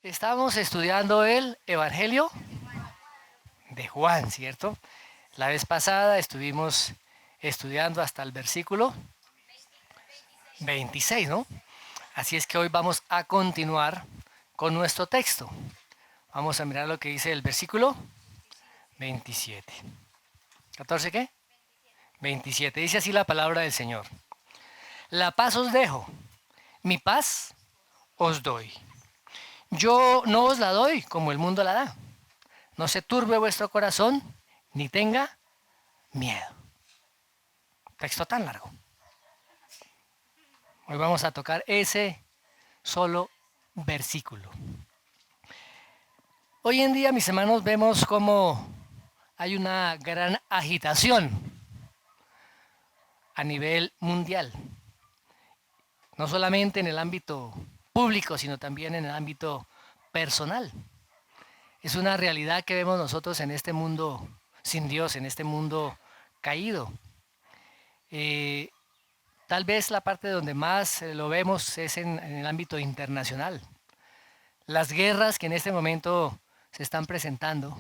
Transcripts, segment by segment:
Estamos estudiando el Evangelio de Juan, ¿cierto? La vez pasada estuvimos estudiando hasta el versículo 26, ¿no? Así es que hoy vamos a continuar con nuestro texto. Vamos a mirar lo que dice el versículo 27. ¿14 qué? 27. Dice así la palabra del Señor. La paz os dejo, mi paz os doy. Yo no os la doy como el mundo la da. No se turbe vuestro corazón, ni tenga miedo. Texto tan largo. Hoy vamos a tocar ese solo versículo. Hoy en día, mis hermanos, vemos cómo hay una gran agitación a nivel mundial. No solamente en el ámbito público, sino también en el ámbito personal. Es una realidad que vemos nosotros en este mundo sin Dios, en este mundo caído. Eh, Tal vez la parte donde más lo vemos es en el ámbito internacional. Las guerras que en este momento se están presentando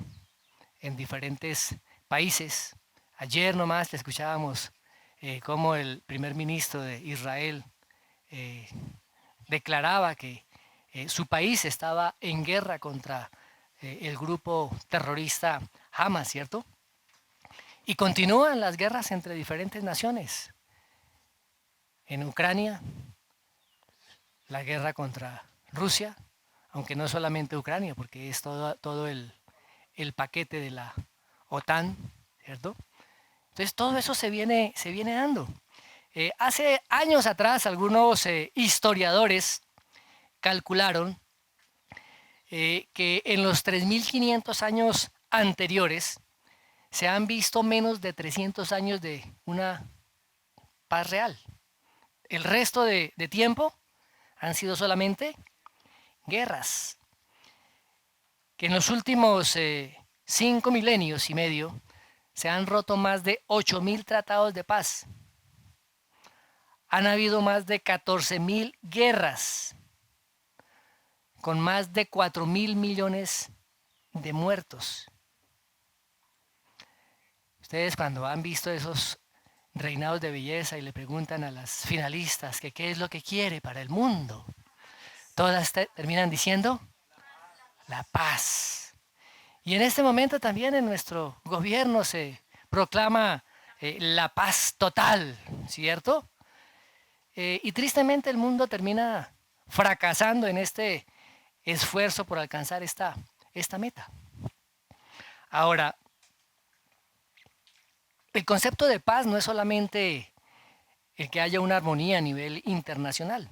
en diferentes países. Ayer nomás te escuchábamos cómo el primer ministro de Israel eh, declaraba que su país estaba en guerra contra el grupo terrorista Hamas, ¿cierto? Y continúan las guerras entre diferentes naciones. En Ucrania, la guerra contra Rusia, aunque no solamente Ucrania, porque es todo el paquete de la OTAN, ¿cierto? Entonces todo eso se viene dando. Hace años atrás algunos historiadores calcularon que en los 3500 años anteriores se han visto menos de 300 años de una paz real. El resto de tiempo han sido solamente guerras. Que en los últimos 5 milenios y medio se han roto más de 8000 tratados de paz. Han habido más de 14.000 guerras, con más de 4.000 millones de muertos. Ustedes cuando han visto esos reinados de belleza y le preguntan a las finalistas que qué es lo que quiere para el mundo, todas terminan diciendo la paz. Y en este momento también en nuestro gobierno se proclama la paz total, ¿cierto? Y tristemente el mundo termina fracasando en este esfuerzo por alcanzar esta meta. Ahora, el concepto de paz no es solamente el que haya una armonía a nivel internacional.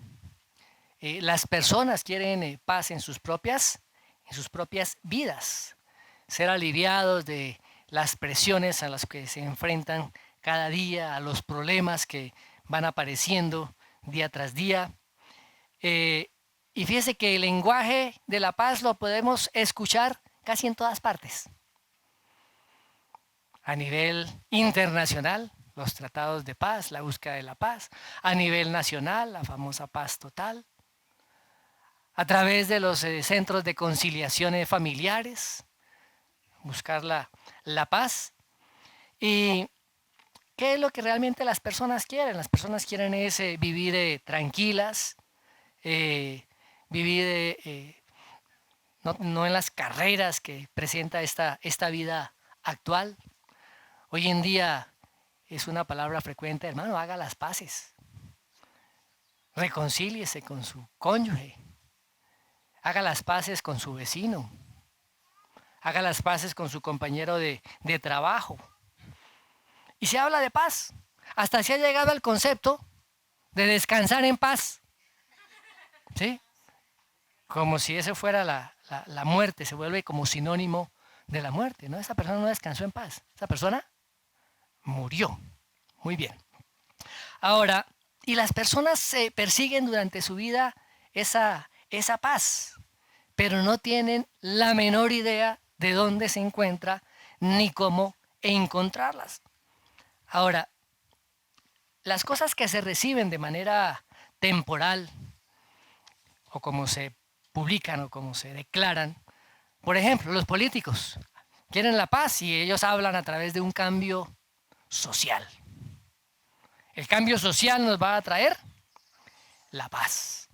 Las personas quieren paz en sus propias vidas, ser aliviados de las presiones a las que se enfrentan cada día, a los problemas que van apareciendo día tras día. Y fíjese que el lenguaje de la paz lo podemos escuchar casi en todas partes. A nivel internacional, los tratados de paz, la búsqueda de la paz. A nivel nacional, la famosa paz total. A través de los centros de conciliaciones familiares, buscar la paz. ¿Y qué es lo que realmente las personas quieren? Las personas quieren es vivir tranquilas, vivir no en las carreras que presenta esta vida actual. Hoy en día es una palabra frecuente, hermano, haga las paces. Reconcíliese con su cónyuge. Haga las paces con su vecino. Haga las paces con su compañero de trabajo. Y se habla de paz. Hasta se ha llegado al concepto de descansar en paz. ¿Sí? Como si ese fuera la muerte, se vuelve como sinónimo de la muerte. ¿No? Esa persona no descansó en paz. Esa persona murió. Muy bien. Ahora, y las personas se persiguen durante su vida esa paz, pero no tienen la menor idea de dónde se encuentra ni cómo encontrarlas. Ahora, las cosas que se reciben de manera temporal o como se publican o cómo se declaran. Por ejemplo, los políticos quieren la paz y ellos hablan a través de un cambio social. El cambio social nos va a traer la paz.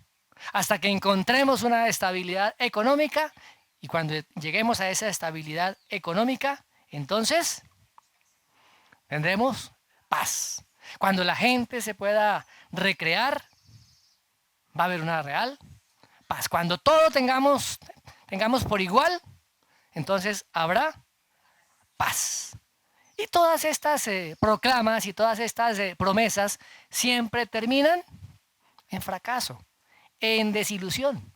Hasta que encontremos una estabilidad económica y cuando lleguemos a esa estabilidad económica, entonces tendremos paz. Cuando la gente se pueda recrear, va a haber una real paz. Cuando todo tengamos por igual, entonces habrá paz. Y todas estas proclamas y todas estas promesas siempre terminan en fracaso, en desilusión.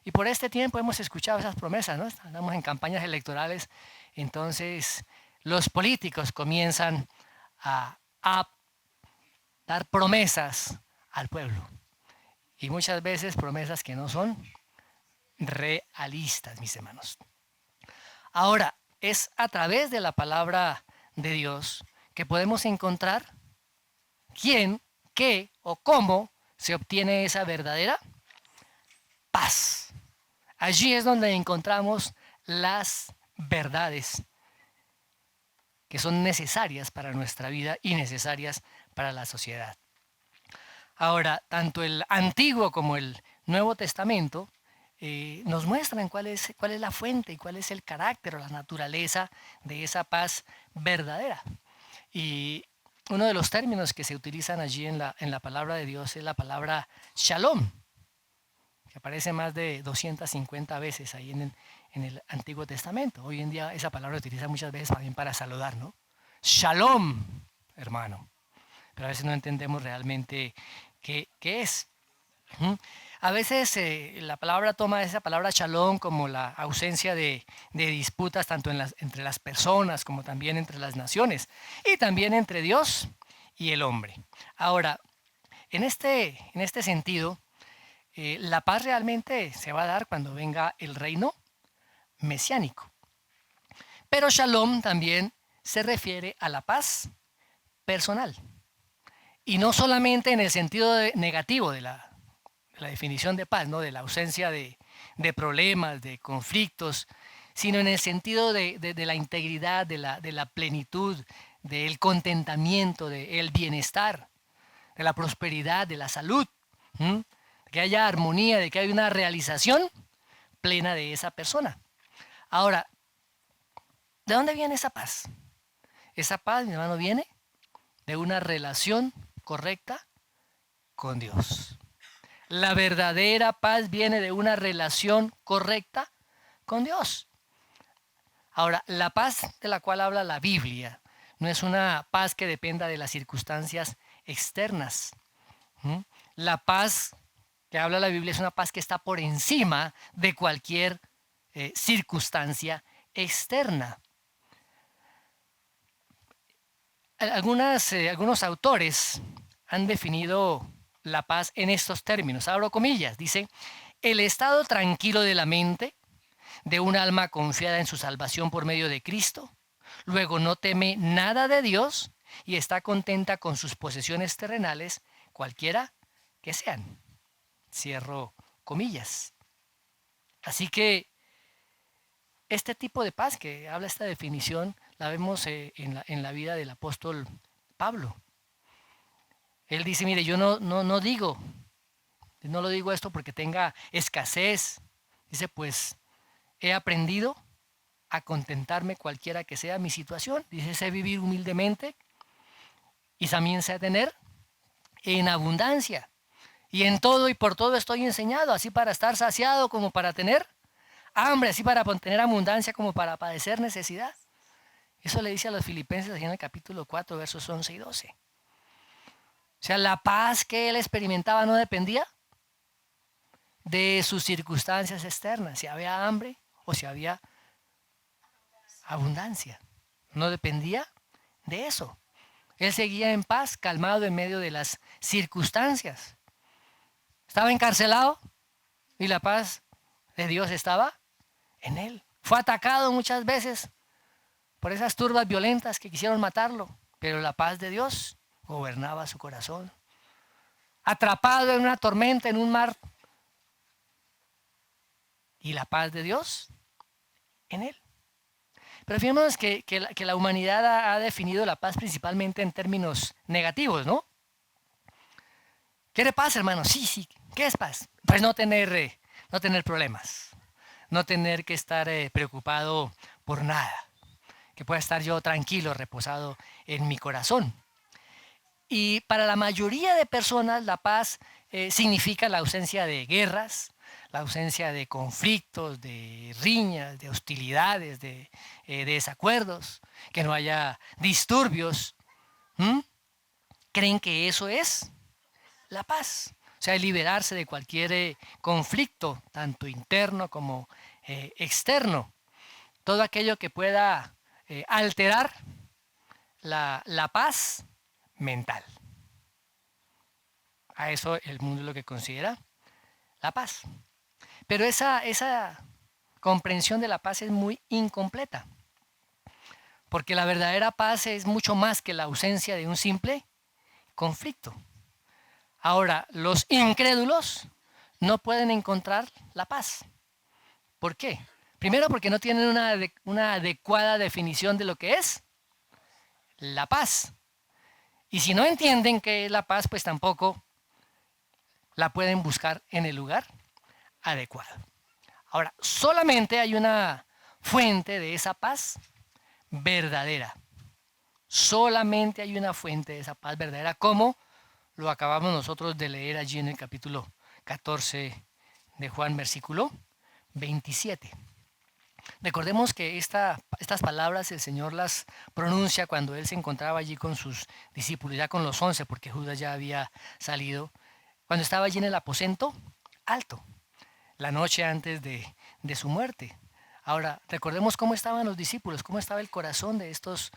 Y por este tiempo hemos escuchado esas promesas, ¿no? Estamos en campañas electorales, entonces los políticos comienzan a dar promesas al pueblo. Y muchas veces promesas que no son realistas, mis hermanos. Ahora, es a través de la palabra de Dios que podemos encontrar quién, qué o cómo se obtiene esa verdadera paz. Allí es donde encontramos las verdades que son necesarias para nuestra vida y necesarias para la sociedad. Ahora, tanto el Antiguo como el Nuevo Testamento nos muestran cuál es la fuente y cuál es el carácter o la naturaleza de esa paz verdadera. Y uno de los términos que se utilizan allí en la palabra de Dios es la palabra shalom, que aparece más de 250 veces ahí en el Antiguo Testamento. Hoy en día esa palabra se utiliza muchas veces también para saludar, ¿no? Shalom, hermano. Pero a veces no entendemos realmente qué es. A veces la palabra toma esa palabra shalom como la ausencia de disputas tanto entre las personas como también entre las naciones y también entre Dios y el hombre. Ahora, en este sentido, la paz realmente se va a dar cuando venga el reino mesiánico. Pero shalom también se refiere a la paz personal. Y no solamente en el sentido negativo de la definición de paz, ¿no? De la ausencia de problemas, de conflictos, sino en el sentido de la integridad, de la plenitud, del contentamiento, del bienestar, de la prosperidad, de la salud, de que haya armonía, de que haya una realización plena de esa persona. Ahora, ¿de dónde viene esa paz? Esa paz, mi hermano, viene de una relación correcta con Dios. La verdadera paz viene de una relación correcta con Dios. Ahora, la paz de la cual habla la Biblia no es una paz que dependa de las circunstancias externas. La paz que habla la Biblia es una paz que está por encima de cualquier circunstancia externa. Algunos autores han definido la paz en estos términos. Abro comillas. Dice, el estado tranquilo de la mente, de un alma confiada en su salvación por medio de Cristo. Luego no teme nada de Dios y está contenta con sus posesiones terrenales, cualquiera que sean. Cierro comillas. Así que este tipo de paz que habla esta definición la vemos en la vida del apóstol Pablo. Él dice, mire, yo no lo digo esto porque tenga escasez. Dice, pues he aprendido a contentarme cualquiera que sea mi situación. Dice, sé vivir humildemente y también sé tener en abundancia. Y en todo y por todo estoy enseñado, así para estar saciado como para tener hambre, así para tener abundancia como para padecer necesidad. Eso le dice a los filipenses en el capítulo 4, versos 11 y 12. O sea, la paz que él experimentaba no dependía de sus circunstancias externas, si había hambre o si había abundancia. No dependía de eso. Él seguía en paz, calmado en medio de las circunstancias. Estaba encarcelado y la paz de Dios estaba en él. Fue atacado muchas veces por esas turbas violentas que quisieron matarlo, pero la paz de Dios gobernaba su corazón. Atrapado en una tormenta, en un mar y la paz de Dios en él. Pero fijémonos que la humanidad ha definido la paz principalmente en términos negativos, ¿no? ¿Quiere paz, hermano? Sí, sí. ¿Qué es paz? Pues no tener problemas, no tener que estar preocupado por nada, que pueda estar yo tranquilo, reposado en mi corazón. Y para la mayoría de personas la paz significa la ausencia de guerras, la ausencia de conflictos, de riñas, de hostilidades, de desacuerdos, que no haya disturbios. ¿Mm? Creen que eso es la paz. O sea, liberarse de cualquier conflicto, tanto interno como externo. Todo aquello que pueda alterar la paz mental. A eso el mundo es lo que considera la paz. Pero esa comprensión de la paz es muy incompleta. Porque la verdadera paz es mucho más que la ausencia de un simple conflicto. Ahora, los incrédulos no pueden encontrar la paz. ¿Por qué? Primero porque no tienen una adecuada definición de lo que es la paz. Y si no entienden qué es la paz, pues tampoco la pueden buscar en el lugar adecuado. Ahora, solamente hay una fuente de esa paz verdadera. Solamente hay una fuente de esa paz verdadera, como lo acabamos nosotros de leer allí en el capítulo 14 de Juan, versículo 27. Recordemos que estas palabras el Señor las pronuncia cuando Él se encontraba allí con sus discípulos, ya con los 11, porque Judas ya había salido, cuando estaba allí en el aposento alto, la noche antes de su muerte. Ahora, recordemos cómo estaban los discípulos, cómo estaba el corazón de estos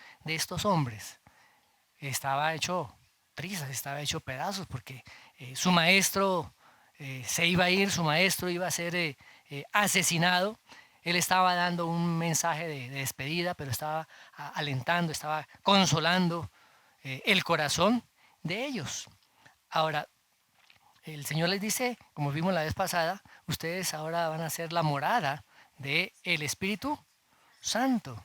hombres. Estaba hecho trizas, estaba hecho pedazos, porque su maestro se iba a ir, su maestro iba a ser asesinado. Él estaba dando un mensaje de despedida, pero estaba alentando, estaba consolando el corazón de ellos. Ahora, el Señor les dice, como vimos la vez pasada, ustedes ahora van a ser la morada del Espíritu Santo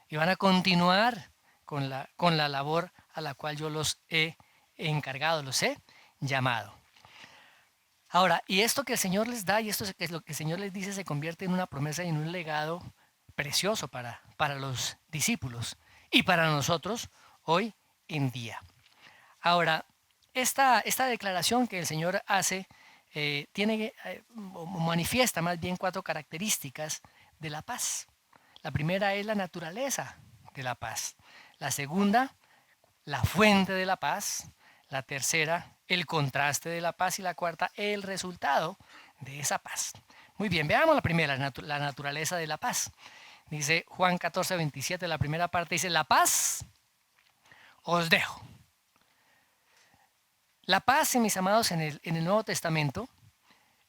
y van a continuar con la labor a la cual yo los he encargado, los he llamado. Ahora, y esto que el Señor les da y esto que es lo que el Señor les dice se convierte en una promesa y en un legado precioso para los discípulos y para nosotros hoy en día. Ahora, esta declaración que el Señor hace manifiesta más bien 4 características de la paz. La primera es la naturaleza de la paz. La segunda, la fuente de la paz. La tercera, el contraste de la paz. Y la cuarta, el resultado de esa paz. Muy bien, veamos la primera, la naturaleza de la paz. Dice Juan 14, 27, la primera parte dice, la paz os dejo. La paz, mis amados, en el Nuevo Testamento,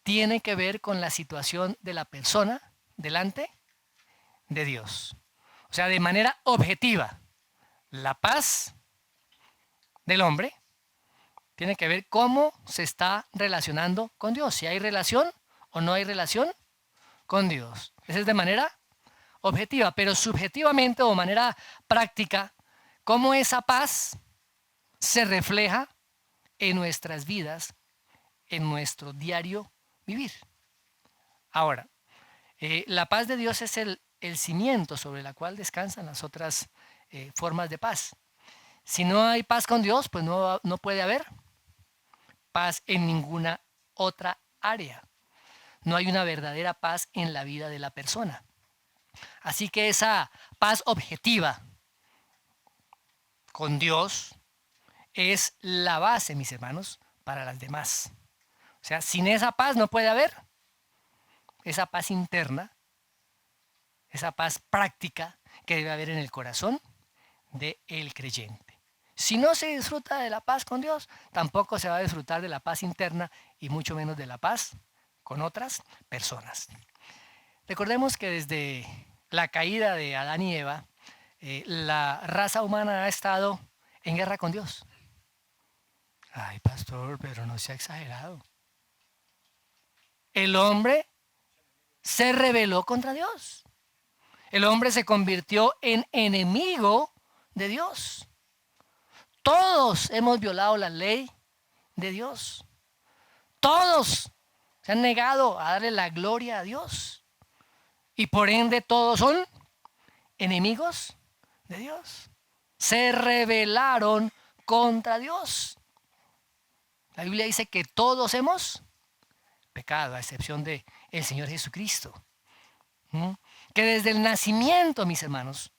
tiene que ver con la situación de la persona delante de Dios. O sea, de manera objetiva, la paz del hombre tiene que ver cómo se está relacionando con Dios. Si hay relación o no hay relación con Dios. Esa es de manera objetiva, pero subjetivamente o de manera práctica, cómo esa paz se refleja en nuestras vidas, en nuestro diario vivir. Ahora, la paz de Dios es el cimiento sobre el cual descansan las otras formas de paz. Si no hay paz con Dios, pues no puede haber paz en ninguna otra área. No hay una verdadera paz en la vida de la persona. Así que esa paz objetiva con Dios es la base, mis hermanos, para las demás. O sea, sin esa paz no puede haber esa paz interna, esa paz práctica que debe haber en el corazón del creyente. Si no se disfruta de la paz con Dios, tampoco se va a disfrutar de la paz interna y mucho menos de la paz con otras personas. Recordemos que desde la caída de Adán y Eva, la raza humana ha estado en guerra con Dios. Ay, pastor, pero no se ha exagerado. El hombre se rebeló contra Dios. El hombre se convirtió en enemigo de Dios. Todos hemos violado la ley de Dios. Todos se han negado a darle la gloria a Dios. Y por ende todos son enemigos de Dios. Se rebelaron contra Dios. La Biblia dice que todos hemos pecado, a excepción de el Señor Jesucristo. Que desde el nacimiento, mis hermanos,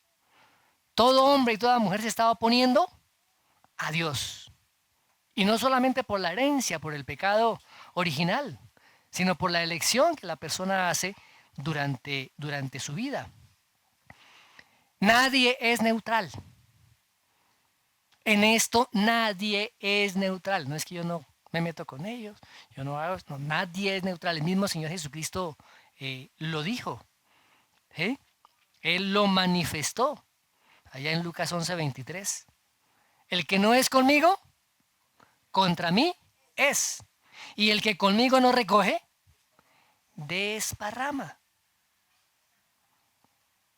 todo hombre y toda mujer se estaba oponiendo a Dios. Y no solamente por la herencia, por el pecado original, sino por la elección que la persona hace durante su vida. Nadie es neutral. En esto nadie es neutral. No es que yo no me meto con ellos, yo no hago, no, nadie es neutral. El mismo Señor Jesucristo lo dijo. Él lo manifestó allá en Lucas 11:23. El que no es conmigo, contra mí es. Y el que conmigo no recoge, desparrama.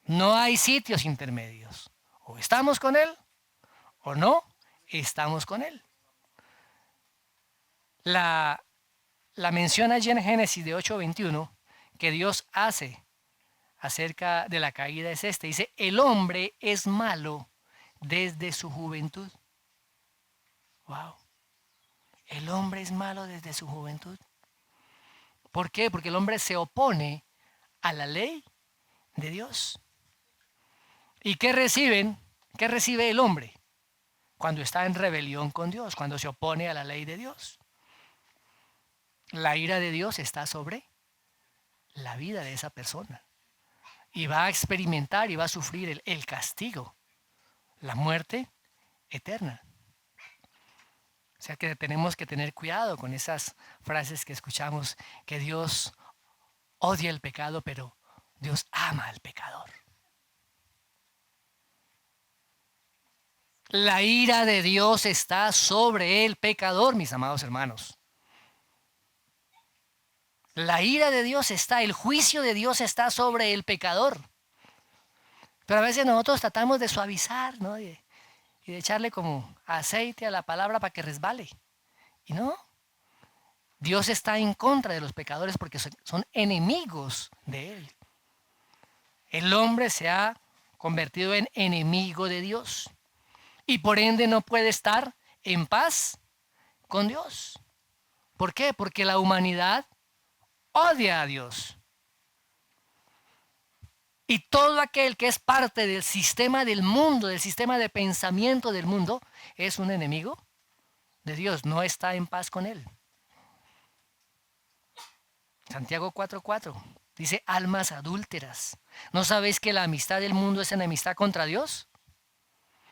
No hay sitios intermedios. O estamos con Él o no estamos con Él. La menciona allí en Génesis de 8:21 que Dios hace acerca de la caída es este. Dice, el hombre es malo desde su juventud. Wow. El hombre es malo desde su juventud. ¿Por qué? Porque el hombre se opone a la ley de Dios. ¿Y qué reciben? ¿Qué recibe el hombre cuando está en rebelión con Dios, cuando se opone a la ley de Dios? La ira de Dios está sobre la vida de esa persona. Y va a experimentar y va a sufrir el castigo, la muerte eterna. O sea que tenemos que tener cuidado con esas frases que escuchamos, que Dios odia el pecado, pero Dios ama al pecador. La ira de Dios está sobre el pecador, mis amados hermanos. La ira de Dios está, el juicio de Dios está sobre el pecador. Pero a veces nosotros tratamos de suavizar, ¿no? Y de echarle como aceite a la palabra para que resbale. Y no. Dios está en contra de los pecadores porque son enemigos de Él. El hombre se ha convertido en enemigo de Dios. Y por ende no puede estar en paz con Dios. ¿Por qué? Porque la humanidad odia a Dios. Y todo aquel que es parte del sistema del mundo, del sistema de pensamiento del mundo, es un enemigo de Dios, no está en paz con Él. Santiago 4:4 dice, almas adúlteras, ¿no sabéis que la amistad del mundo es enemistad contra Dios?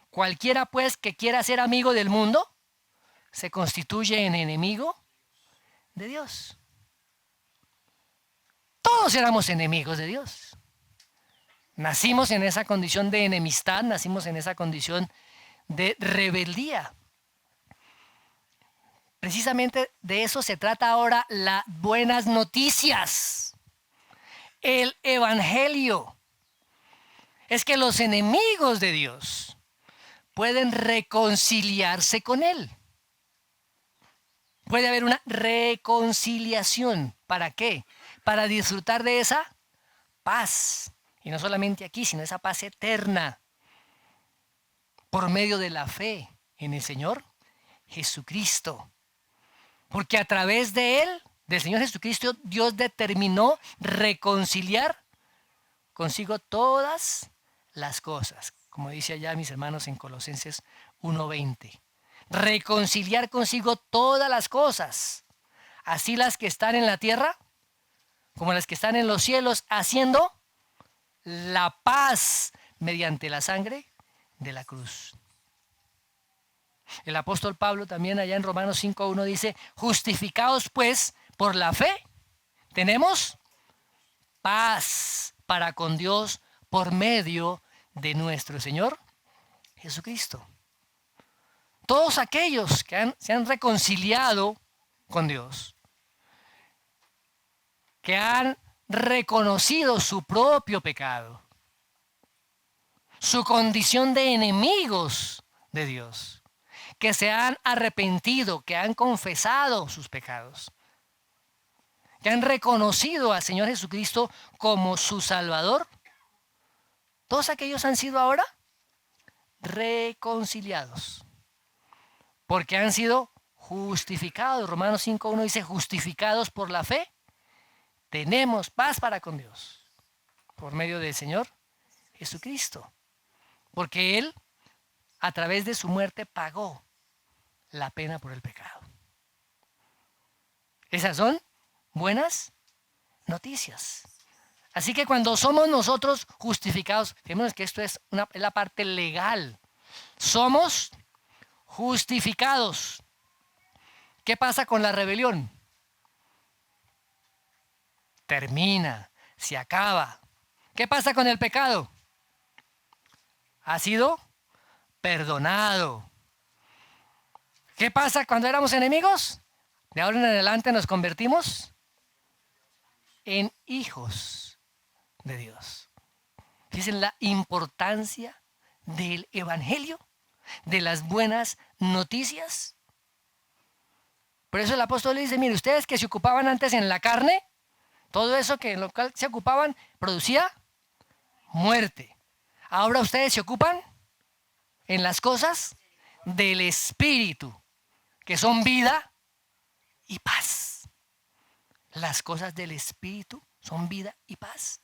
Cualquiera pues que quiera ser amigo del mundo, se constituye en enemigo de Dios. Todos éramos enemigos de Dios. Nacimos en esa condición de enemistad, nacimos en esa condición de rebeldía. Precisamente de eso se trata ahora las buenas noticias. El evangelio es que los enemigos de Dios pueden reconciliarse con Él. Puede haber una reconciliación. ¿Para qué? Para disfrutar de esa paz. Y no solamente aquí, sino esa paz eterna. Por medio de la fe en el Señor Jesucristo. Porque a través de Él, del Señor Jesucristo, Dios determinó reconciliar consigo todas las cosas. Como dice allá mis hermanos en Colosenses 1:20. Reconciliar consigo todas las cosas. Así las que están en la tierra, como las que están en los cielos, haciendo la paz mediante la sangre de la cruz. El apóstol Pablo también allá en Romanos 5:1 dice, justificados pues por la fe, tenemos paz para con Dios por medio de nuestro Señor Jesucristo. Todos aquellos que se han reconciliado con Dios, que han reconocido su propio pecado, su condición de enemigos de Dios, que se han arrepentido, que han confesado sus pecados, que han reconocido al Señor Jesucristo como su Salvador, todos aquellos han sido ahora reconciliados, porque han sido justificados. Romanos 5.1 dice, justificados por la fe, tenemos paz para con Dios, por medio del Señor Jesucristo, porque Él, a través de su muerte, pagó la pena por el pecado. Esas son buenas noticias. Así que cuando somos nosotros justificados, fíjense que esto es la parte legal. Somos justificados. ¿Qué pasa con la rebelión? Termina, se acaba. ¿Qué pasa con el pecado? Ha sido perdonado. ¿Qué pasa cuando éramos enemigos? De ahora en adelante nos convertimos en hijos de Dios. Fíjense la importancia del Evangelio, de las buenas noticias. Por eso el apóstol le dice, mire, ustedes que se ocupaban antes en la carne, todo eso que en lo cual se ocupaban producía muerte. Ahora ustedes se ocupan en las cosas del Espíritu, que son vida y paz. Las cosas del Espíritu son vida y paz.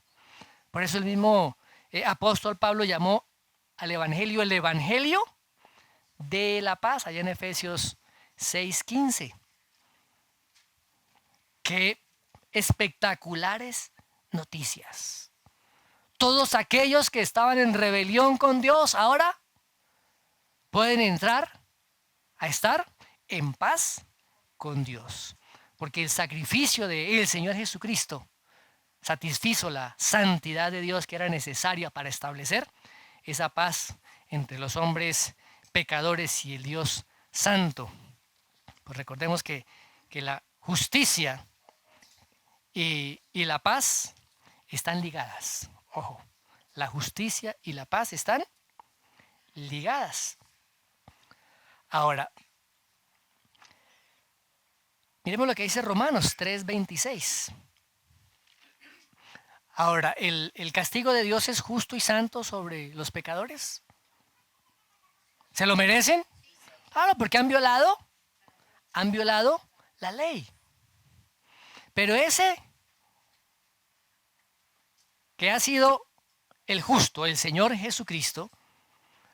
Por eso el mismo apóstol Pablo llamó al Evangelio el Evangelio de la paz, allá en Efesios 6:15. Qué espectaculares noticias. Todos aquellos que estaban en rebelión con Dios ahora pueden entrar a estar en paz con Dios. Porque el sacrificio del Señor Jesucristo satisfizo la santidad de Dios que era necesaria para establecer esa paz entre los hombres pecadores y el Dios santo. Pues recordemos que la justicia y la paz están ligadas. Ojo, la justicia y la paz están ligadas. Ahora, miremos lo que dice Romanos 3:26. Ahora, ¿el castigo de Dios es justo y santo sobre los pecadores? ¿Se lo merecen? Claro, porque han violado la ley. Pero ese que ha sido el justo, el Señor Jesucristo,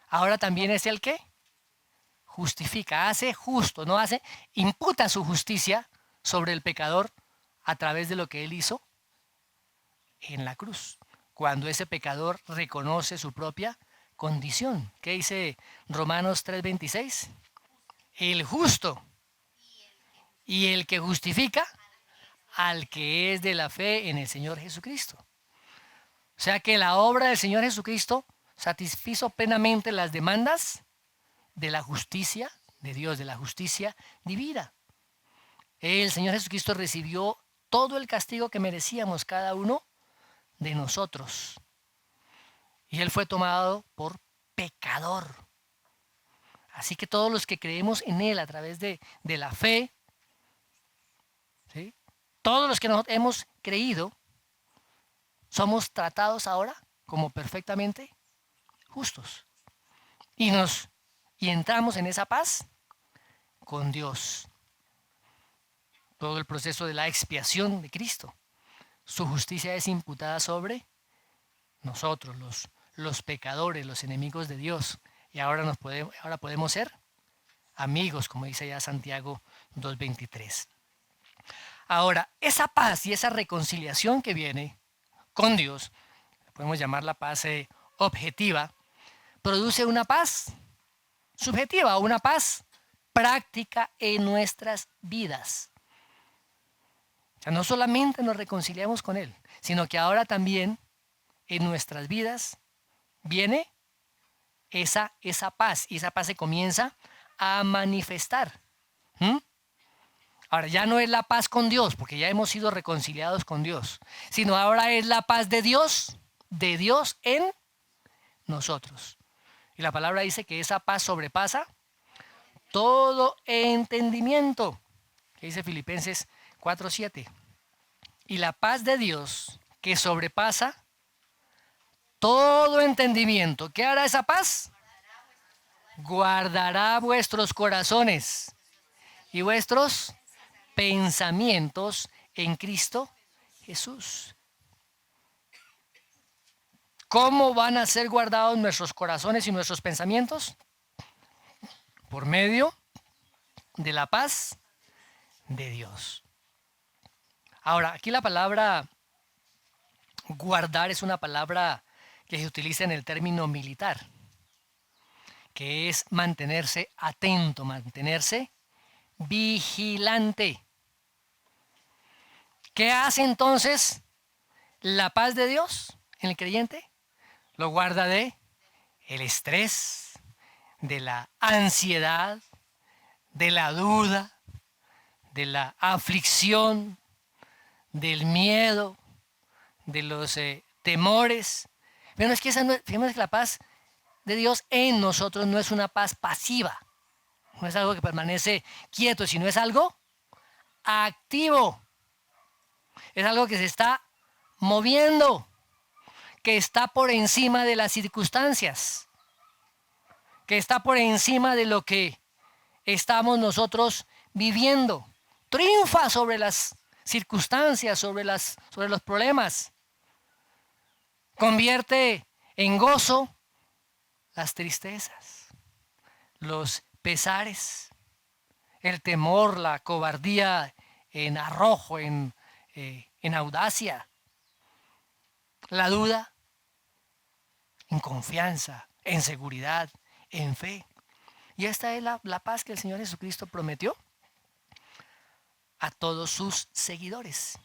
ahora también es el que justifica, hace justo, no hace, imputa su justicia sobre el pecador a través de lo que Él hizo en la cruz, cuando ese pecador reconoce su propia condición. ¿Qué dice Romanos 3:26? El justo y el que justifica al que es de la fe en el Señor Jesucristo. O sea que la obra del Señor Jesucristo satisfizo plenamente las demandas de la justicia de Dios, de la justicia divina. El Señor Jesucristo recibió todo el castigo que merecíamos cada uno de nosotros. Y Él fue tomado por pecador. Así que todos los que creemos en Él a través de la fe, ¿sí? Todos los que nosotros hemos creído, somos tratados ahora como perfectamente justos. Y entramos en esa paz con Dios. Todo el proceso de la expiación de Cristo. Su justicia es imputada sobre nosotros, los pecadores, los enemigos de Dios. Y ahora podemos ser amigos, como dice ya Santiago 2:23. Ahora, esa paz y esa reconciliación que viene con Dios, podemos llamarla paz objetiva, produce una paz subjetiva, una paz práctica en nuestras vidas. O sea, no solamente nos reconciliamos con Él, sino que ahora también en nuestras vidas viene esa paz, y esa paz se comienza a manifestar. Ahora, ya no es la paz con Dios, porque ya hemos sido reconciliados con Dios, sino ahora es la paz de Dios en nosotros. Y la palabra dice que esa paz sobrepasa todo entendimiento, que dice Filipenses 4:7. Y la paz de Dios, que sobrepasa todo entendimiento, ¿qué hará esa paz? Guardará vuestros corazones y vuestros pensamientos en Cristo Jesús. ¿Cómo van a ser guardados nuestros corazones y nuestros pensamientos? Por medio de la paz de Dios. Ahora, aquí la palabra guardar es una palabra que se utiliza en el término militar, que es mantenerse atento, mantenerse vigilante. ¿Qué hace entonces la paz de Dios en el creyente? Lo guarda de el estrés, de la ansiedad, de la duda, de la aflicción, del miedo, de los temores. Pero es que fíjate que la paz de Dios en nosotros no es una paz pasiva, no es algo que permanece quieto, sino es algo activo, es algo que se está moviendo, que está por encima de las circunstancias, que está por encima de lo que estamos nosotros viviendo. Triunfa sobre las circunstancias, sobre los problemas. Convierte en gozo las tristezas, los pesares, el temor, la cobardía en arrojo, en audacia, la duda en confianza, en seguridad, en fe. Y esta es la paz que el Señor Jesucristo prometió a todos sus seguidores.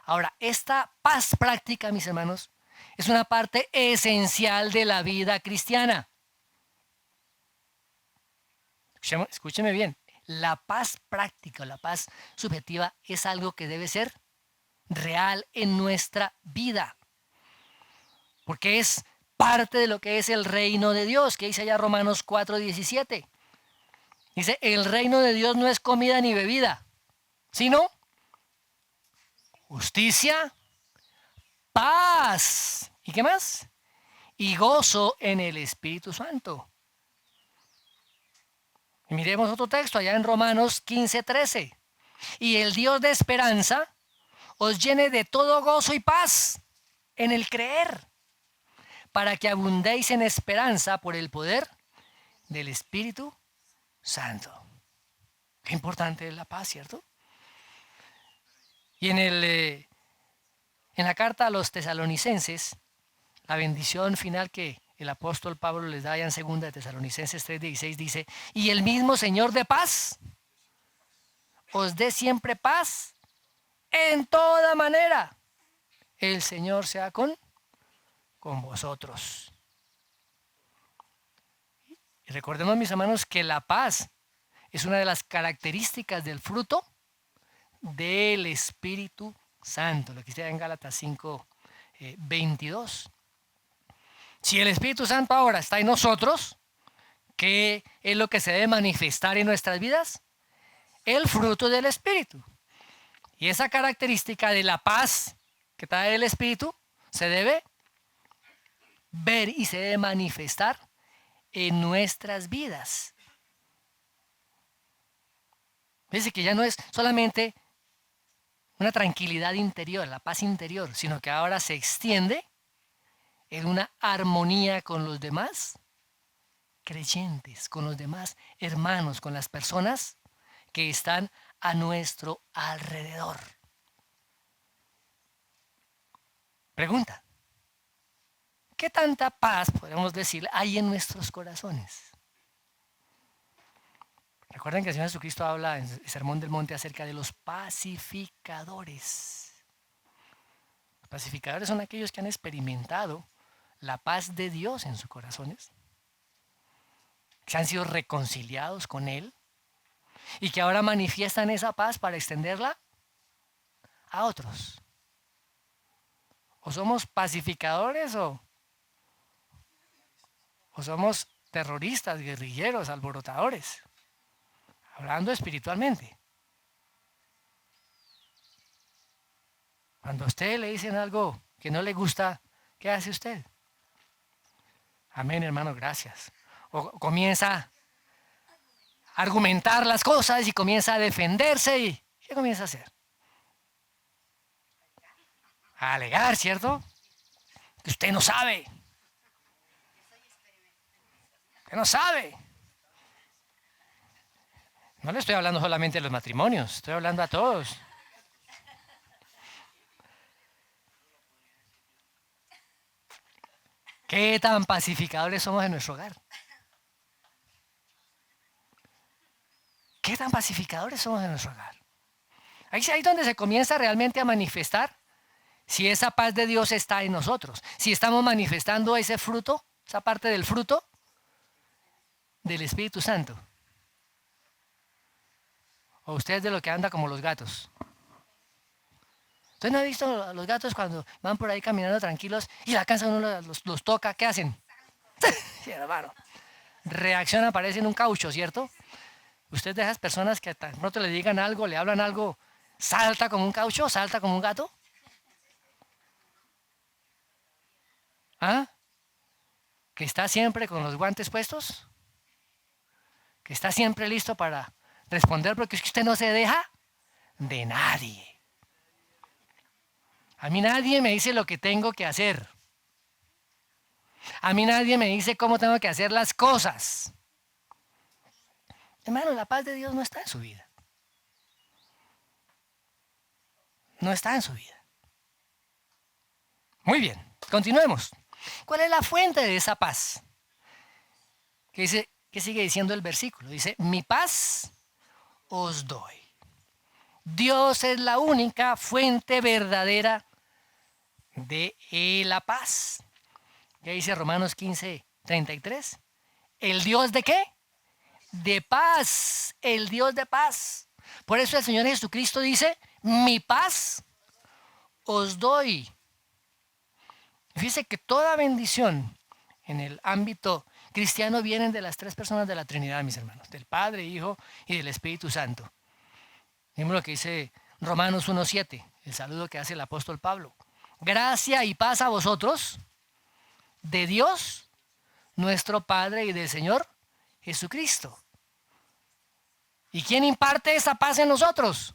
Ahora, esta paz práctica, mis hermanos, es una parte esencial de la vida cristiana. Escúcheme bien, la paz práctica, la paz subjetiva es algo que debe ser real en nuestra vida, porque es parte de lo que es el reino de Dios, que dice allá Romanos 4:17. Dice, el reino de Dios no es comida ni bebida, sino justicia, paz, ¿y qué más? Y gozo en el Espíritu Santo. Y miremos otro texto allá en Romanos 15:13. Y el Dios de esperanza os llene de todo gozo y paz en el creer, para que abundéis en esperanza por el poder del Espíritu Santo. Qué importante es la paz, ¿cierto? Y en la carta a los tesalonicenses, la bendición final que el apóstol Pablo les da allá en 2 de Tesalonicenses 3:16 dice, y el mismo Señor de paz os dé siempre paz en toda manera. El Señor sea con vosotros. Y recordemos, mis hermanos, que la paz es una de las características del fruto del Espíritu Santo, lo que está en Gálatas 5:22. Si el Espíritu Santo ahora está en nosotros, ¿qué es lo que se debe manifestar en nuestras vidas? El fruto del Espíritu. Y esa característica de la paz que trae el Espíritu se debe ver y se debe manifestar en nuestras vidas. Dice que ya no es solamente una tranquilidad interior, la paz interior, sino que ahora se extiende en una armonía con los demás creyentes, con los demás hermanos, con las personas que están a nuestro alrededor. Pregunta, ¿qué tanta paz, podemos decir, hay en nuestros corazones? Recuerden que el Señor Jesucristo habla en el Sermón del Monte acerca de los pacificadores. Los pacificadores son aquellos que han experimentado la paz de Dios en sus corazones, que han sido reconciliados con Él y que ahora manifiestan esa paz para extenderla a otros. O somos pacificadores o somos terroristas, guerrilleros, alborotadores, hablando espiritualmente. Cuando a usted le dicen algo que no le gusta, ¿qué hace usted? Amén, hermano, gracias. O comienza a argumentar las cosas y comienza a defenderse y ¿qué comienza a hacer? A alegar, ¿cierto? Que usted no sabe. Que no sabe. No le estoy hablando solamente de los matrimonios, estoy hablando a todos. ¿Qué tan pacificadores somos en nuestro hogar? ¿Qué tan pacificadores somos en nuestro hogar? Ahí es donde se comienza realmente a manifestar si esa paz de Dios está en nosotros. Si estamos manifestando ese fruto, esa parte del fruto del Espíritu Santo. O usted es de lo que anda como los gatos. ¿Usted no ha visto a los gatos cuando van por ahí caminando tranquilos y la casa uno los toca? ¿Qué hacen? Sí, hermano. Reaccionan, parecen un caucho, ¿cierto? Usted de esas personas que tan pronto le digan algo, le hablan algo, salta como un caucho, salta como un gato. ¿Ah? Que está siempre con los guantes puestos. Que está siempre listo para responder porque es que usted no se deja de nadie. A mí nadie me dice lo que tengo que hacer. A mí nadie me dice cómo tengo que hacer las cosas. Hermano, la paz de Dios no está en su vida. No está en su vida. Muy bien, continuemos. ¿Cuál es la fuente de esa paz? ¿Qué sigue diciendo el versículo? Dice, mi paz os doy. Dios es la única fuente verdadera de la paz. ¿Qué dice Romanos 15:33? ¿El Dios de qué? De paz. El Dios de paz. Por eso el Señor Jesucristo dice, mi paz os doy. Fíjese que toda bendición en el ámbito cristiano vienen de las tres personas de la Trinidad, mis hermanos, del Padre, Hijo y del Espíritu Santo. Vimos lo que dice Romanos 1:7, el saludo que hace el apóstol Pablo. Gracia y paz a vosotros, de Dios, nuestro Padre y del Señor Jesucristo. ¿Y quién imparte esa paz en nosotros?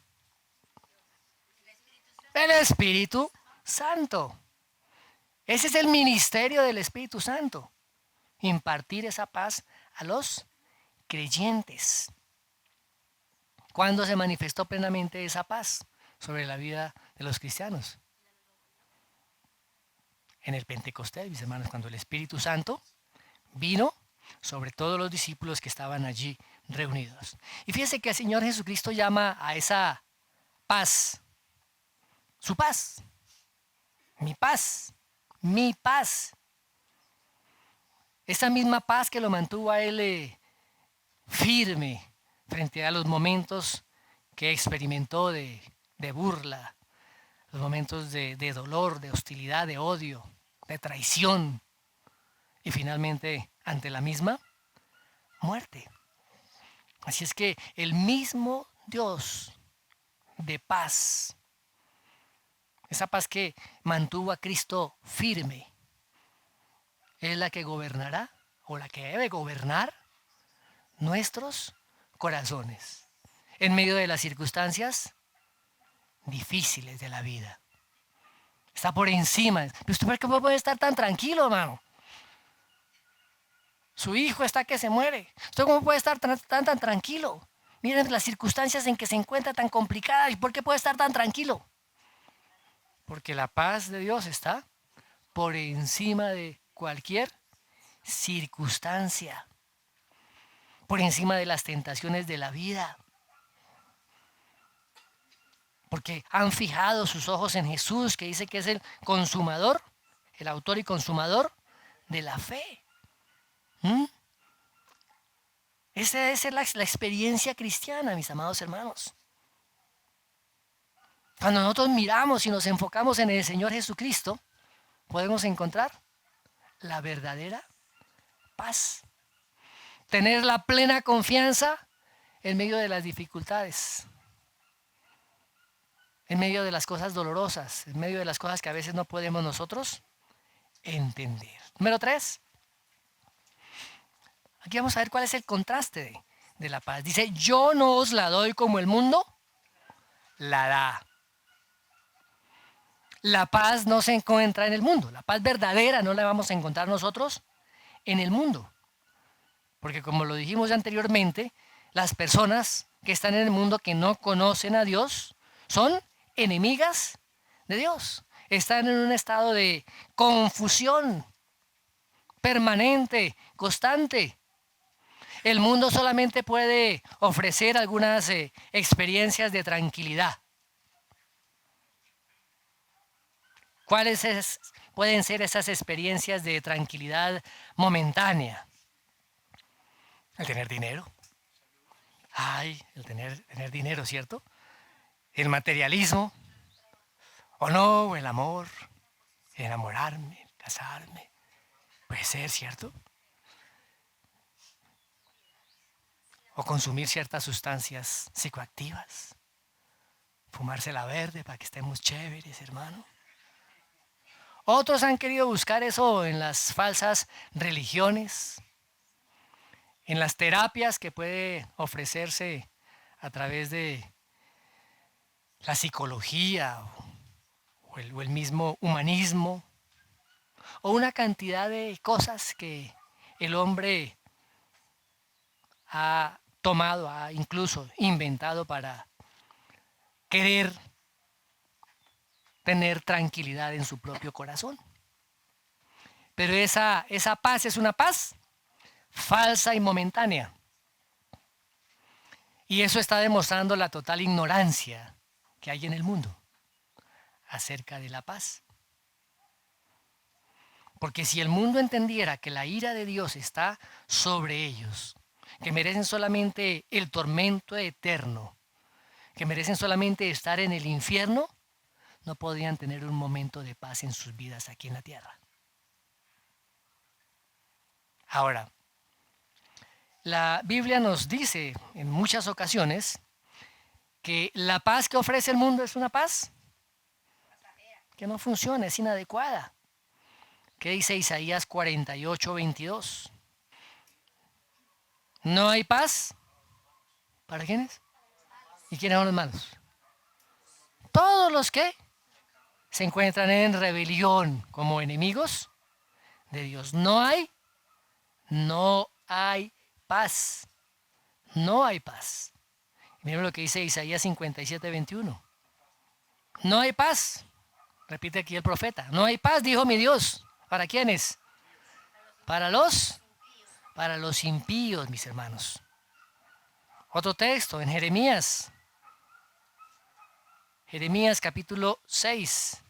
El Espíritu Santo. Ese es el ministerio del Espíritu Santo. Impartir esa paz a los creyentes. ¿Cuándo se manifestó plenamente esa paz sobre la vida de los cristianos? En el Pentecostés, mis hermanos, cuando el Espíritu Santo vino sobre todos los discípulos que estaban allí reunidos. Y fíjese que el Señor Jesucristo llama a esa paz, su paz, mi paz, mi paz. Esa misma paz que lo mantuvo a él firme frente a los momentos que experimentó de burla, los momentos de dolor, de hostilidad, de odio, de traición y finalmente ante la misma muerte. Así es que el mismo Dios de paz, esa paz que mantuvo a Cristo firme, es la que gobernará o la que debe gobernar nuestros corazones en medio de las circunstancias difíciles de la vida. Está por encima. Pero usted, ¿por qué puede estar tan tranquilo, hermano? Su hijo está que se muere. ¿Usted cómo puede estar tan tranquilo? Miren las circunstancias en que se encuentra tan complicadas. ¿Y por qué puede estar tan tranquilo? Porque la paz de Dios está por encima de cualquier circunstancia. Por encima de las tentaciones de la vida. Porque han fijado sus ojos en Jesús, que dice que es el consumador, el autor y consumador de la fe. Esa debe ser la experiencia cristiana, mis amados hermanos. Cuando nosotros miramos y nos enfocamos en el Señor Jesucristo, podemos encontrar la verdadera paz. Tener la plena confianza en medio de las dificultades, en medio de las cosas dolorosas, en medio de las cosas que a veces no podemos nosotros entender. Número 3. Aquí vamos a ver cuál es el contraste de la paz. Dice, yo no os la doy como el mundo la da. La paz no se encuentra en el mundo. La paz verdadera no la vamos a encontrar nosotros en el mundo. Porque como lo dijimos anteriormente, las personas que están en el mundo que no conocen a Dios son enemigas de Dios. Están en un estado de confusión permanente, constante. El mundo solamente puede ofrecer algunas experiencias de tranquilidad. ¿Cuáles pueden ser esas experiencias de tranquilidad momentánea? El tener dinero. Ay, el tener dinero, ¿cierto? El materialismo. O no, el amor. Enamorarme, casarme. Puede ser, ¿cierto? O consumir ciertas sustancias psicoactivas. Fumársela verde para que estemos chéveres, hermano. Otros han querido buscar eso en las falsas religiones, en las terapias que puede ofrecerse a través de la psicología o el mismo humanismo, o una cantidad de cosas que el hombre ha tomado, ha incluso inventado para querer tener tranquilidad en su propio corazón. Pero esa paz es una paz falsa y momentánea. Y eso está demostrando la total ignorancia que hay en el mundo acerca de la paz. Porque si el mundo entendiera que la ira de Dios está sobre ellos, que merecen solamente el tormento eterno, que merecen solamente estar en el infierno, no podrían tener un momento de paz en sus vidas aquí en la tierra. Ahora, la Biblia nos dice en muchas ocasiones que la paz que ofrece el mundo es una paz que no funciona, es inadecuada. ¿Qué dice Isaías 48:22? No hay paz. ¿Para quiénes? ¿Y quiénes son los malos? Todos los que se encuentran en rebelión como enemigos de Dios. No hay paz. No hay paz. Miren lo que dice Isaías 57:21. No hay paz. Repite aquí el profeta. No hay paz, dijo mi Dios. ¿Para quiénes? Para los impíos, mis hermanos. Otro texto en Jeremías. Jeremías capítulo 6.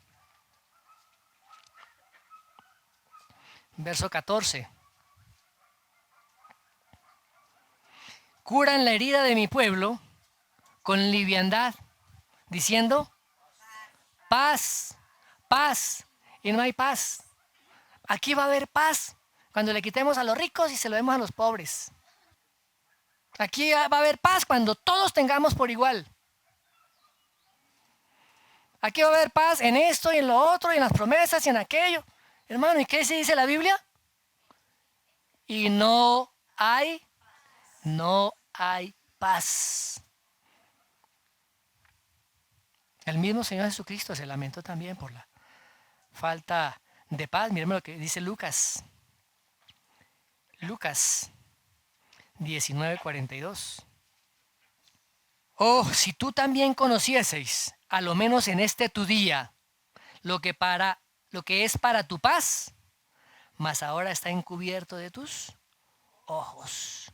Verso 14. Curan la herida de mi pueblo con liviandad, diciendo, paz, paz, y no hay paz. Aquí va a haber paz cuando le quitemos a los ricos y se lo demos a los pobres. Aquí va a haber paz cuando todos tengamos por igual. Aquí va a haber paz en esto y en lo otro y en las promesas y en aquello. Hermano, ¿y qué se dice la Biblia? Y no hay paz. El mismo Señor Jesucristo se lamentó también por la falta de paz. Miren lo que dice Lucas. Lucas 19:42. Oh, si tú también conocieseis, a lo menos en este tu día, lo que es para tu paz, mas ahora está encubierto de tus ojos.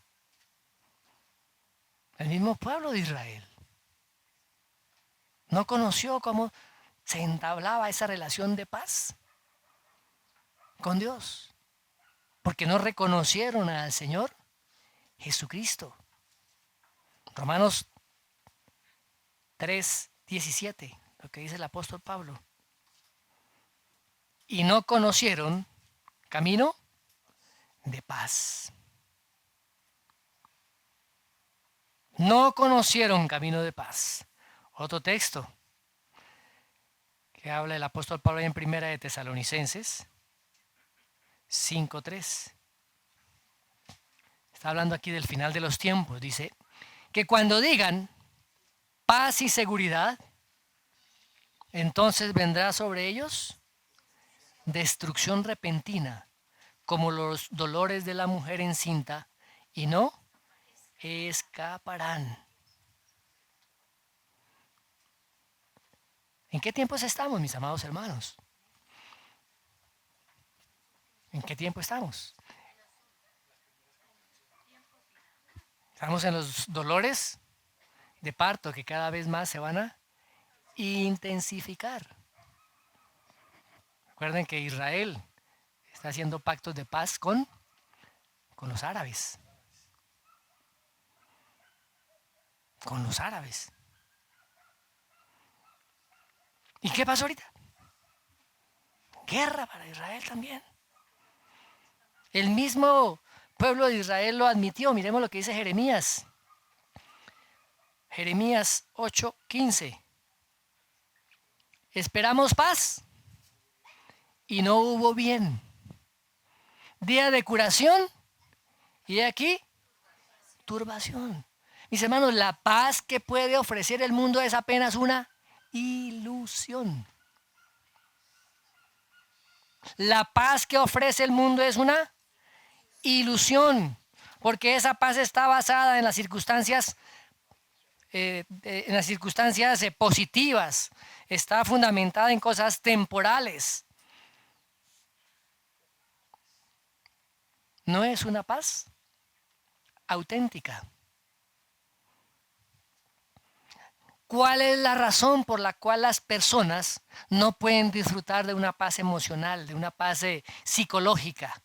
El mismo pueblo de Israel no conoció cómo se entablaba esa relación de paz con Dios, porque no reconocieron al Señor Jesucristo. Romanos 3:17, lo que dice el apóstol Pablo. Y no conocieron camino de paz. No conocieron camino de paz. Otro texto que habla el apóstol Pablo en Primera de Tesalonicenses 5:3. Está hablando aquí del final de los tiempos. Dice que cuando digan paz y seguridad, entonces vendrá sobre ellos destrucción repentina, como los dolores de la mujer encinta, y no escaparán. ¿En qué tiempos estamos, mis amados hermanos? ¿En qué tiempo estamos? Estamos en los dolores de parto que cada vez más se van a intensificar. Recuerden que Israel está haciendo pactos de paz con los árabes. Con los árabes. ¿Y qué pasó ahorita? Guerra para Israel también. El mismo pueblo de Israel lo admitió. Miremos lo que dice Jeremías. Jeremías 8:15. Esperamos paz y no hubo bien. Día de curación y aquí turbación. Mis hermanos, la paz que puede ofrecer el mundo es apenas una ilusión. La paz que ofrece el mundo es una ilusión, porque esa paz está basada en las circunstancias positivas, está fundamentada en cosas temporales. No es una paz auténtica. ¿Cuál es la razón por la cual las personas no pueden disfrutar de una paz emocional, de una paz psicológica?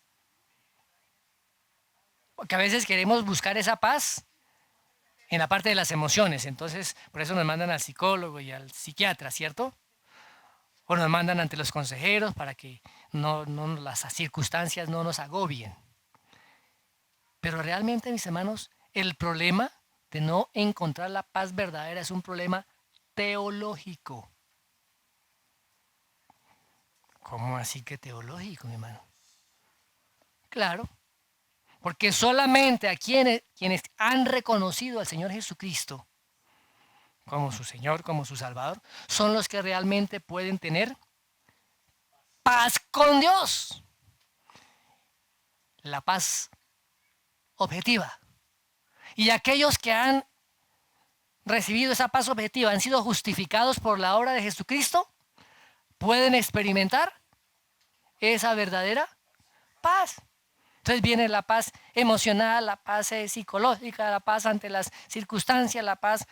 Porque a veces queremos buscar esa paz en la parte de las emociones, entonces por eso nos mandan al psicólogo y al psiquiatra, ¿cierto? O nos mandan ante los consejeros para que las circunstancias no nos agobien. Pero realmente, mis hermanos, el problema de no encontrar la paz verdadera es un problema teológico. ¿Cómo así que teológico, mi hermano? Claro, porque solamente a quienes han reconocido al Señor Jesucristo como su Señor, como su Salvador, son los que realmente pueden tener paz con Dios. La paz objetiva. Y aquellos que han recibido esa paz objetiva, han sido justificados por la obra de Jesucristo, pueden experimentar esa verdadera paz. Entonces viene la paz emocional, la paz psicológica, la paz ante las circunstancias, la paz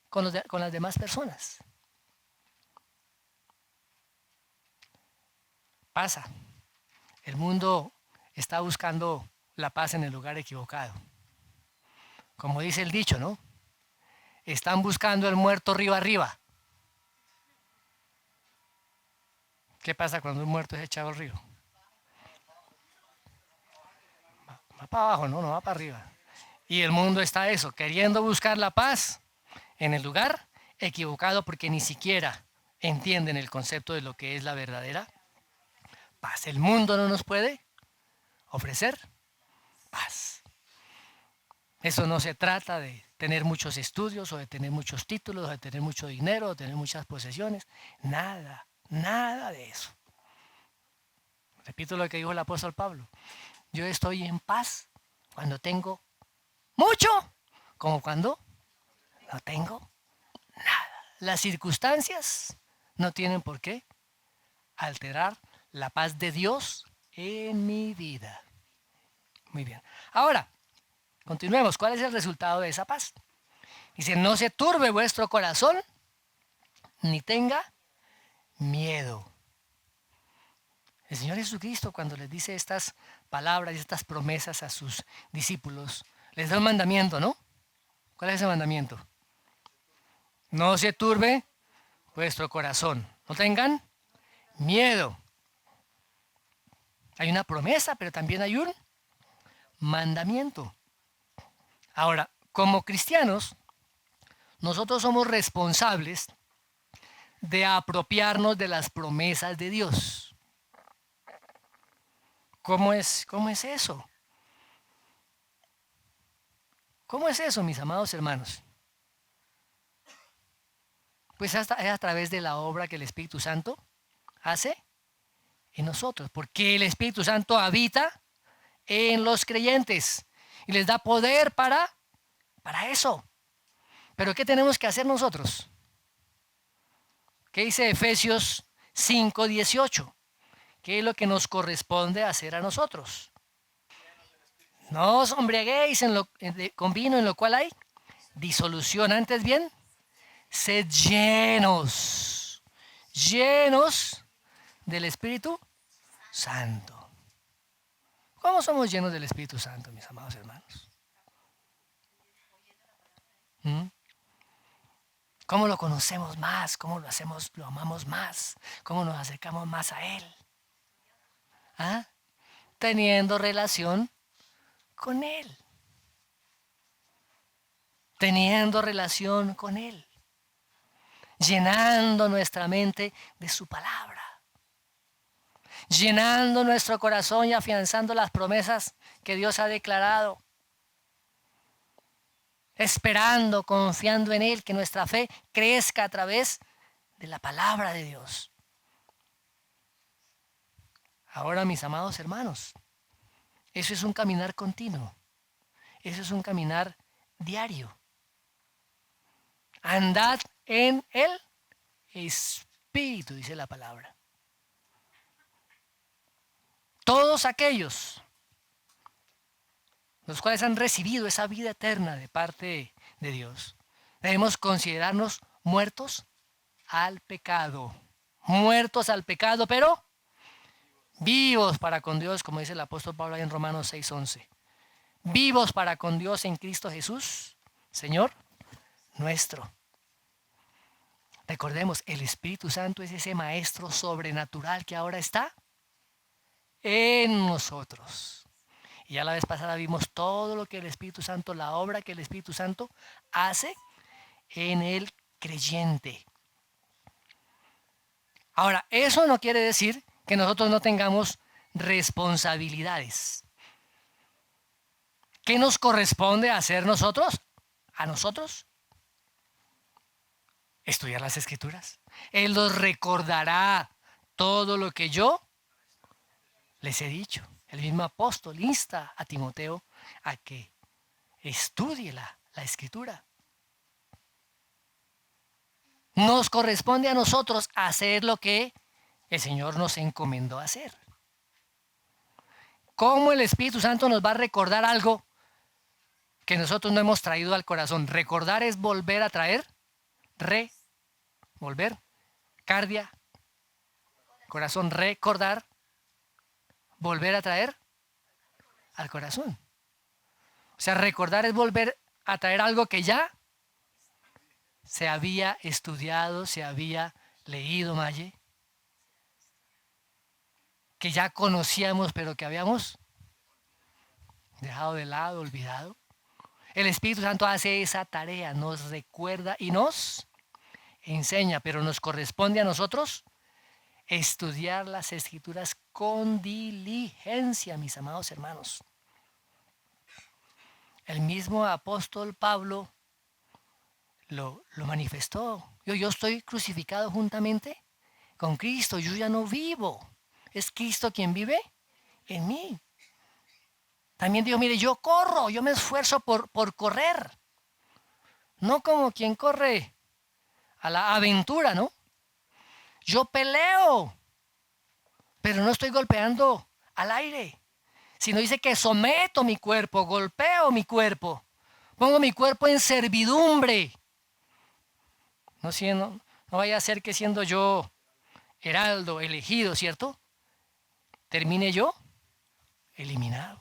con las demás personas. Pasa. El mundo está buscando la paz en el lugar equivocado. Como dice el dicho, ¿no? Están buscando el muerto río arriba. ¿Qué pasa cuando un muerto es echado al río? Va para abajo, no va para arriba. Y el mundo está eso, queriendo buscar la paz en el lugar equivocado porque ni siquiera entienden el concepto de lo que es la verdadera paz. El mundo no nos puede ofrecer paz. Eso no se trata de tener muchos estudios o de tener muchos títulos o de tener mucho dinero o de tener muchas posesiones. Nada, nada de eso. Repito lo que dijo el apóstol Pablo. Yo estoy en paz cuando tengo mucho, como cuando no tengo nada. Las circunstancias no tienen por qué alterar la paz de Dios en mi vida. Muy bien. Ahora, continuemos. ¿Cuál es el resultado de esa paz? Dice, no se turbe vuestro corazón, ni tenga miedo. El Señor Jesucristo, cuando les dice estas palabras y estas promesas a sus discípulos, les da un mandamiento, ¿no? ¿Cuál es ese mandamiento? No se turbe vuestro corazón. No tengan miedo. Hay una promesa, pero también hay un mandamiento. Ahora, como cristianos, nosotros somos responsables de apropiarnos de las promesas de Dios. ¿Cómo es eso? ¿Cómo es eso, mis amados hermanos? Pues es a través de la obra que el Espíritu Santo hace en nosotros, porque el Espíritu Santo habita en los creyentes y les da poder para eso. Pero ¿qué tenemos que hacer nosotros? ¿Qué dice Efesios 5:18? ¿Qué es lo que nos corresponde hacer a nosotros? No os embriaguéis con vino en lo cual hay disolución. Antes bien, sed llenos del Espíritu Santo. ¿Cómo somos llenos del Espíritu Santo, mis amados hermanos? ¿Cómo lo conocemos más? ¿Cómo lo amamos más? ¿Cómo nos acercamos más a Él? ¿Ah? Teniendo relación con Él. Teniendo relación con Él. Llenando nuestra mente de su palabra. Llenando nuestro corazón y afianzando las promesas que Dios ha declarado. Esperando, confiando en Él, que nuestra fe crezca a través de la palabra de Dios. Ahora, mis amados hermanos, eso es un caminar continuo. Eso es un caminar diario. Andad en el Espíritu, dice la palabra. Todos aquellos los cuales han recibido esa vida eterna de parte de Dios, debemos considerarnos muertos al pecado. Muertos al pecado, pero vivos para con Dios, como dice el apóstol Pablo ahí en Romanos 6:11. Vivos para con Dios en Cristo Jesús, Señor nuestro. Recordemos, el Espíritu Santo es ese maestro sobrenatural que ahora está en nosotros. Y ya la vez pasada vimos todo lo que el Espíritu Santo, la obra que el Espíritu Santo hace en el creyente. Ahora, eso no quiere decir que nosotros no tengamos responsabilidades. ¿Qué nos corresponde hacer nosotros? ¿A nosotros? Estudiar las Escrituras. Él nos recordará todo lo que yo les he dicho. El mismo apóstol insta a Timoteo a que estudie la Escritura. Nos corresponde a nosotros hacer lo que el Señor nos encomendó hacer. ¿Cómo el Espíritu Santo nos va a recordar algo que nosotros no hemos traído al corazón? Recordar es volver a traer, volver, cardia, corazón, recordar, volver a traer al corazón. O sea, recordar es volver a traer algo que ya se había estudiado, se había leído, Maye, que ya conocíamos, pero que habíamos dejado de lado, olvidado. El Espíritu Santo hace esa tarea, nos recuerda y nos enseña, pero nos corresponde a nosotros estudiar las Escrituras con diligencia, mis amados hermanos. El mismo apóstol Pablo lo manifestó. Yo estoy crucificado juntamente con Cristo, yo ya no vivo. Es Cristo quien vive en mí. También digo, mire, yo corro, yo me esfuerzo por correr. No como quien corre a la aventura, ¿no? Yo peleo, pero no estoy golpeando al aire, sino dice que someto mi cuerpo, golpeo mi cuerpo, pongo mi cuerpo en servidumbre. No vaya a ser que siendo yo heraldo, elegido, ¿cierto? termine yo eliminado.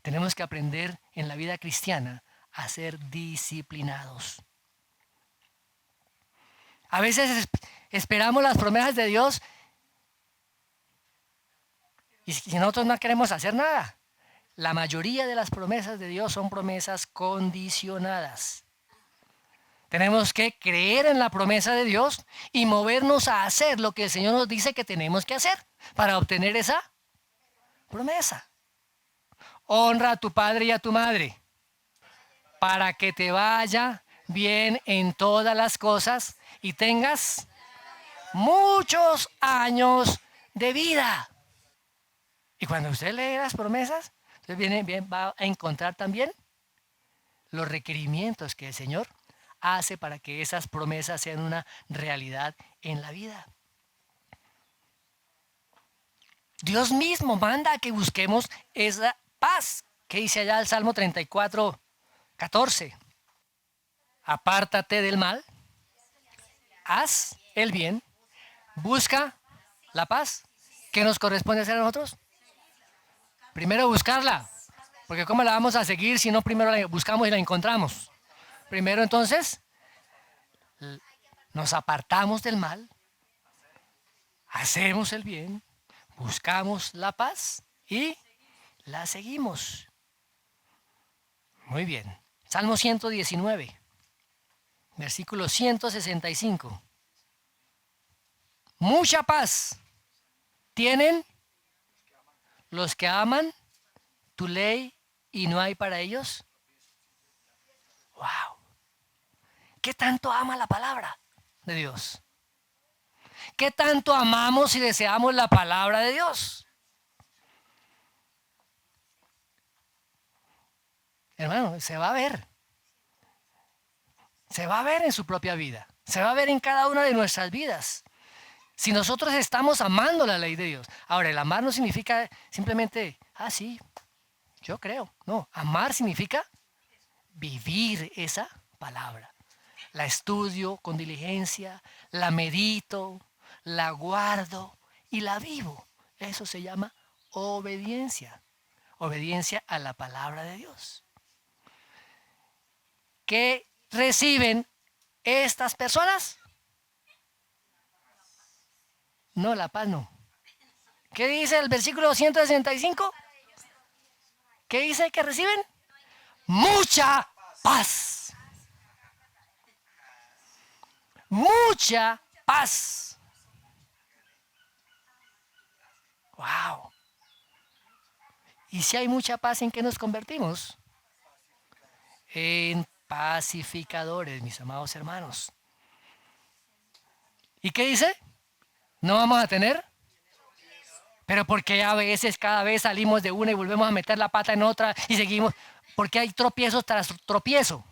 Tenemos que aprender en la vida cristiana a ser disciplinados. A veces esperamos las promesas de Dios y si nosotros no queremos hacer nada. La mayoría de las promesas de Dios son promesas condicionadas. Tenemos que creer en la promesa de Dios y movernos a hacer lo que el Señor nos dice que tenemos que hacer para obtener esa promesa. Honra a tu padre y a tu madre para que te vaya bien en todas las cosas y tengas muchos años de vida. Y cuando usted lee las promesas, usted va a encontrar también los requerimientos que el Señor hace para que esas promesas sean una realidad en la vida. Dios mismo manda a que busquemos esa paz que dice allá el Salmo 34, 14. Apártate del mal, haz el bien, busca la paz. ¿Qué nos corresponde hacer a nosotros? Primero buscarla, porque ¿cómo la vamos a seguir si no primero la buscamos y la encontramos? Primero entonces nos apartamos del mal, hacemos el bien, buscamos la paz y la seguimos. Muy bien. Salmo 119, versículo 165. Mucha paz tienen los que aman tu ley y no hay para ellos. ¡Wow! ¿Qué tanto ama la palabra de Dios? ¿Qué tanto amamos y deseamos la palabra de Dios? Hermano, se va a ver. Se va a ver en su propia vida. Se va a ver en cada una de nuestras vidas. Si nosotros estamos amando la ley de Dios. Ahora, el amar no significa simplemente, sí, yo creo. No, amar significa vivir esa palabra. La estudio con diligencia, la medito, la guardo y la vivo. Eso se llama obediencia. Obediencia a la palabra de Dios. ¿Qué reciben estas personas? No, la paz no. ¿Qué dice el versículo 165? ¿Qué dice que reciben? Mucha paz. Mucha paz. Wow. ¿Y si hay mucha paz, en qué nos convertimos? En pacificadores, mis amados hermanos. ¿Y qué dice? ¿No vamos a tener? Pero porque a veces, cada vez salimos de una y volvemos a meter la pata en otra y seguimos. Porque hay tropiezos tras tropiezo.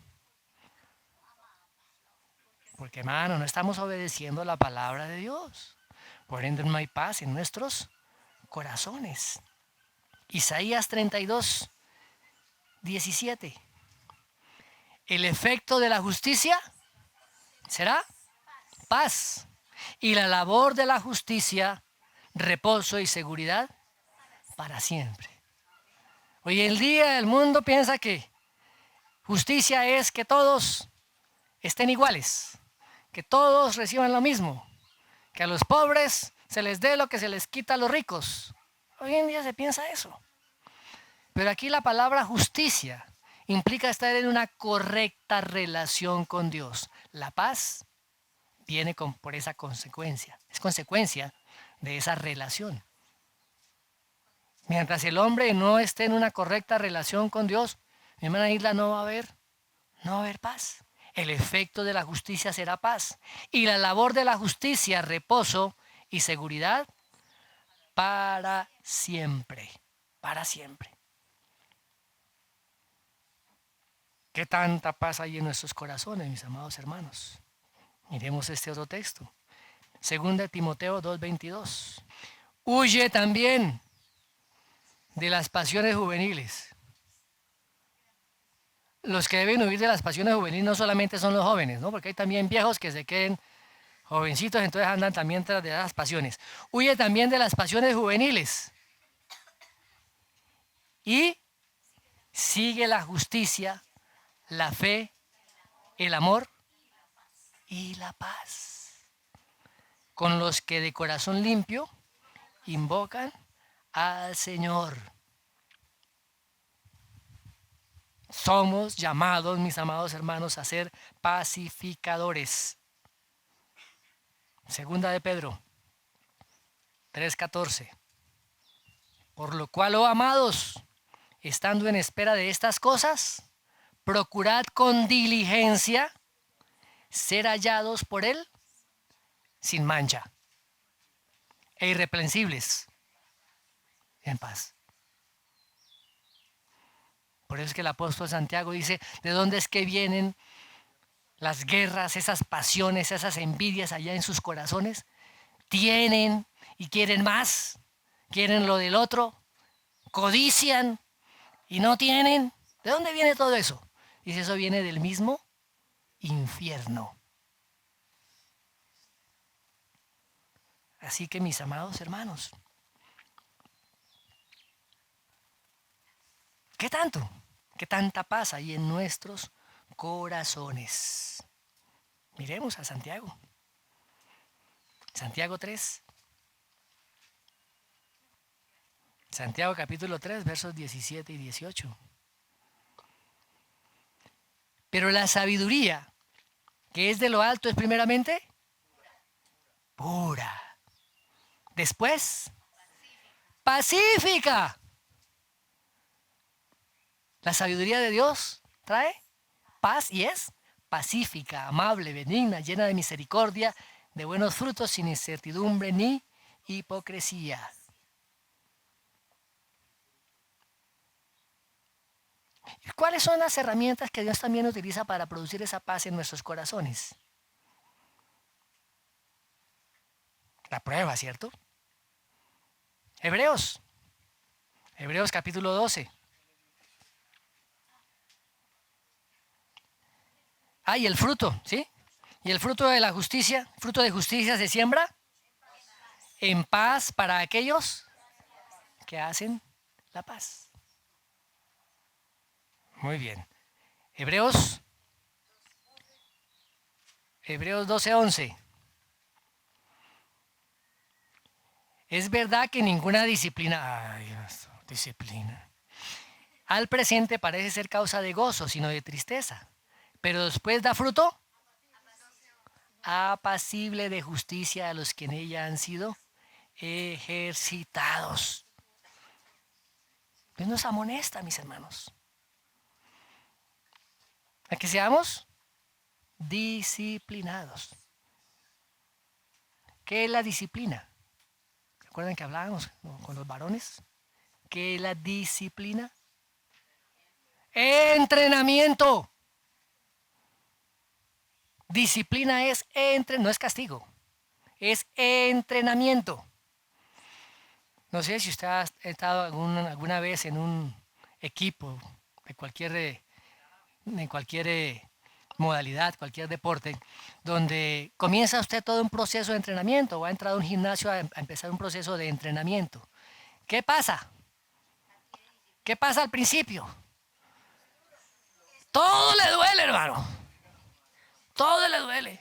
Porque, hermano, no estamos obedeciendo la palabra de Dios. Por ende, no hay paz en nuestros corazones. Isaías 32, 17. El efecto de la justicia será paz. Y la labor de la justicia, reposo y seguridad para siempre. Hoy en día el mundo piensa que justicia es que todos estén iguales, que todos reciban lo mismo, que a los pobres se les dé lo que se les quita a los ricos. Hoy en día se piensa eso. Pero aquí la palabra justicia implica estar en una correcta relación con Dios. La paz viene por esa consecuencia, es consecuencia de esa relación. Mientras el hombre no esté en una correcta relación con Dios, mi hermana Isla, no va a haber paz. El efecto de la justicia será paz. Y la labor de la justicia, reposo y seguridad para siempre. Para siempre. ¿Qué tanta paz hay en nuestros corazones, mis amados hermanos? Miremos este otro texto. 2 Timoteo 2:22. Huye también de las pasiones juveniles. Los que deben huir de las pasiones juveniles no solamente son los jóvenes, ¿no? Porque hay también viejos que se creen Jovencitos entonces andan también tras de las pasiones. Huye también de las pasiones juveniles. Y sigue la justicia, la fe, el amor y la paz. Con los que de corazón limpio invocan al Señor. Somos llamados, mis amados hermanos, a ser pacificadores. Segunda de Pedro 3:14. Por lo cual, oh amados, estando en espera de estas cosas, procurad con diligencia ser hallados por Él sin mancha e irreprensibles en paz. Por eso es que el apóstol Santiago dice, ¿de dónde es que vienen las guerras, esas pasiones, esas envidias allá en sus corazones? Tienen y quieren más, quieren lo del otro, codician y no tienen. ¿De dónde viene todo eso? Dice, eso viene del mismo infierno. Así que, mis amados hermanos, ¿qué tanto? ¿Qué tanta paz hay en nuestros corazones? Miremos a Santiago. Santiago 3. Santiago capítulo 3, versos 17 y 18. Pero la sabiduría que es de lo alto es primeramente pura. Después, pacífica. La sabiduría de Dios trae paz y es pacífica, amable, benigna, llena de misericordia, de buenos frutos, sin incertidumbre ni hipocresía. ¿Y cuáles son las herramientas que Dios también utiliza para producir esa paz en nuestros corazones? La prueba, ¿cierto? Hebreos capítulo 12. Y el fruto, ¿sí? Y el fruto de la justicia, fruto de justicia se siembra en paz para aquellos que hacen la paz. Muy bien. Hebreos 12:11. Es verdad que ninguna disciplina, disciplina, al presente parece ser causa de gozo, sino de tristeza. Pero después da fruto apacible de justicia a los que en ella han sido ejercitados. Dios nos amonesta, mis hermanos, a que seamos disciplinados. ¿Qué es la disciplina? ¿Recuerdan que hablábamos con los varones? ¿Qué es la disciplina? Entrenamiento. Disciplina es no es castigo, es entrenamiento. No sé si usted ha estado alguna vez en un equipo de cualquier modalidad, cualquier deporte, donde comienza usted todo un proceso de entrenamiento o ha entrado a un gimnasio a empezar un proceso de entrenamiento. ¿Qué pasa? ¿Qué pasa al principio? Todo le duele, hermano. Todo le duele.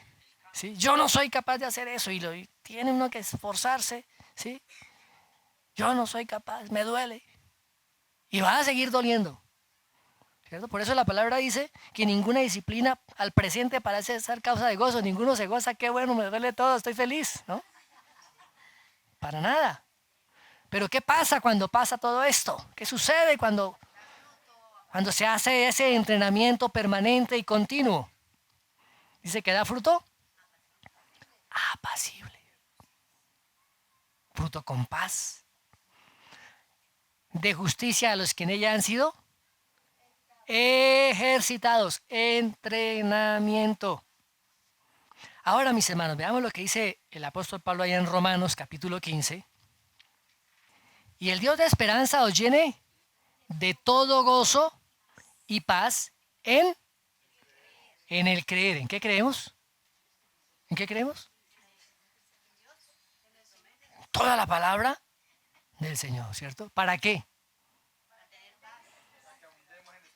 ¿Sí? Yo no soy capaz de hacer eso y tiene uno que esforzarse. ¿Sí? Yo no soy capaz, me duele. Y va a seguir doliendo. ¿Cierto? Por eso la palabra dice que ninguna disciplina al presente parece ser causa de gozo. Ninguno se goza, qué bueno, me duele todo, estoy feliz. ¿No? Para nada. Pero ¿qué pasa cuando pasa todo esto? ¿Qué sucede cuando se hace ese entrenamiento permanente y continuo? Dice que da fruto apacible. Fruto con paz. De justicia a los que en ella han sido ejercitados. Entrenamiento. Ahora, mis hermanos, veamos lo que dice el apóstol Pablo allá en Romanos capítulo 15. Y el Dios de esperanza os llene de todo gozo y paz en el creer. ¿En qué creemos? ¿En qué creemos? Toda la palabra del Señor, ¿cierto? ¿Para qué?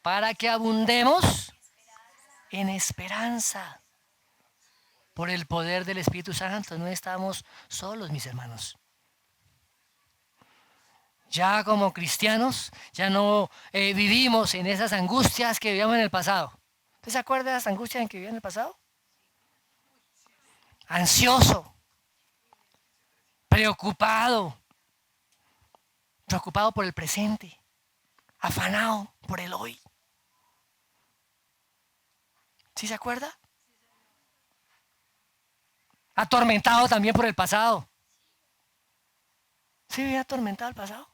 Para que abundemos en esperanza. Por el poder del Espíritu Santo. No estamos solos, mis hermanos. Ya como cristianos, ya no vivimos en esas angustias que vivíamos en el pasado. ¿Usted se acuerda de esas angustias en que vivía en el pasado? Ansioso, preocupado por el presente, afanado por el hoy. ¿Sí se acuerda? Atormentado también por el pasado. ¿Sí vivía atormentado el pasado?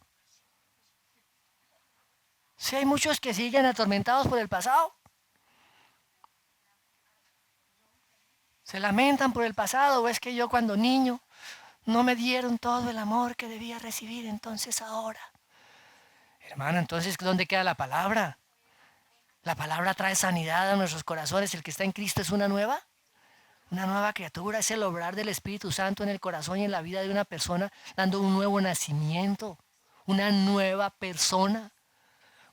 Sí, hay muchos que siguen atormentados por el pasado. Se lamentan por el pasado, o es que yo cuando niño no me dieron todo el amor que debía recibir, entonces ahora. Hermano, entonces, ¿dónde queda la palabra? La palabra trae sanidad a nuestros corazones. El que está en Cristo es una nueva criatura. Es el obrar del Espíritu Santo en el corazón y en la vida de una persona, dando un nuevo nacimiento, una nueva persona,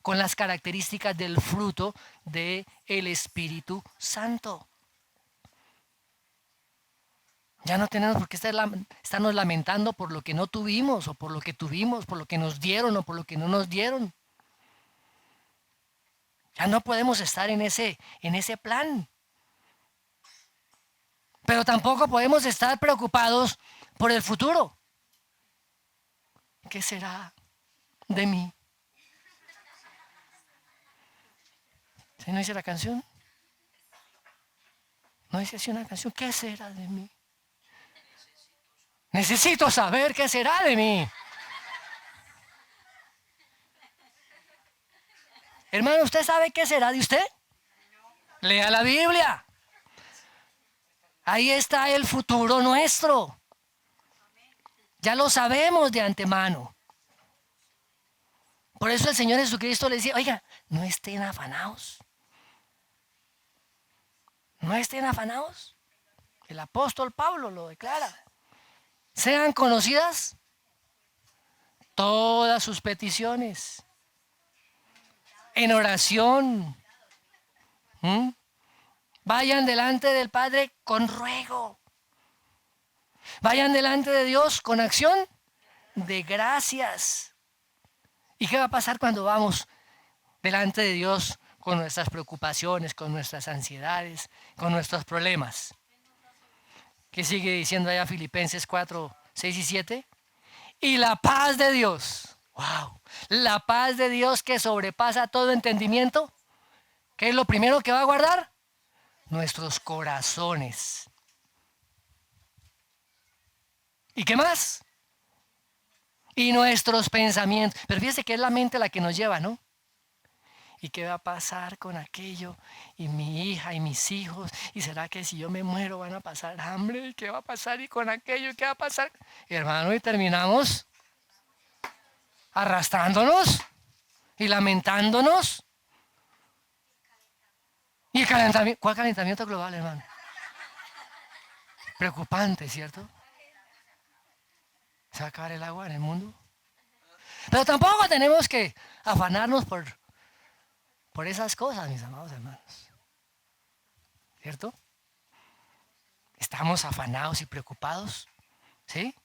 con las características del fruto del Espíritu Santo. Ya no tenemos por qué estarnos lamentando por lo que no tuvimos, o por lo que tuvimos, por lo que nos dieron o por lo que no nos dieron. Ya no podemos estar en ese plan. Pero tampoco podemos estar preocupados por el futuro. ¿Qué será de mí? ¿Sí no dice la canción? ¿No dice así una canción? ¿Qué será de mí? Necesito saber qué será de mí. Hermano, ¿usted sabe qué será de usted? Lea la Biblia. Ahí está el futuro nuestro. Ya lo sabemos de antemano. Por eso el Señor Jesucristo le decía, oiga, no estén afanados. No estén afanados. El apóstol Pablo lo declara. Sean conocidas todas sus peticiones en oración. Vayan delante del Padre con ruego. Vayan delante de Dios con acción de gracias. ¿Y qué va a pasar cuando vamos delante de Dios con nuestras preocupaciones, con nuestras ansiedades, con nuestros problemas? ¿Qué sigue diciendo allá Filipenses 4, 6 y 7? Y la paz de Dios, wow, la paz de Dios que sobrepasa todo entendimiento, ¿qué es lo primero que va a guardar? Nuestros corazones. ¿Y qué más? Y nuestros pensamientos. Pero fíjese que es la mente la que nos lleva, ¿no? ¿Y qué va a pasar con aquello? Y mi hija y mis hijos. ¿Y será que si yo me muero van a pasar hambre? ¿Y qué va a pasar? ¿Y con aquello? ¿Y qué va a pasar? Hermano, y terminamos arrastrándonos y lamentándonos. ¿Y el calentamiento? ¿Cuál calentamiento global, hermano? Preocupante, ¿cierto? ¿Se va a acabar el agua en el mundo? Pero tampoco tenemos que afanarnos por esas cosas, mis amados hermanos. ¿Cierto? Estamos afanados y preocupados, ¿sí?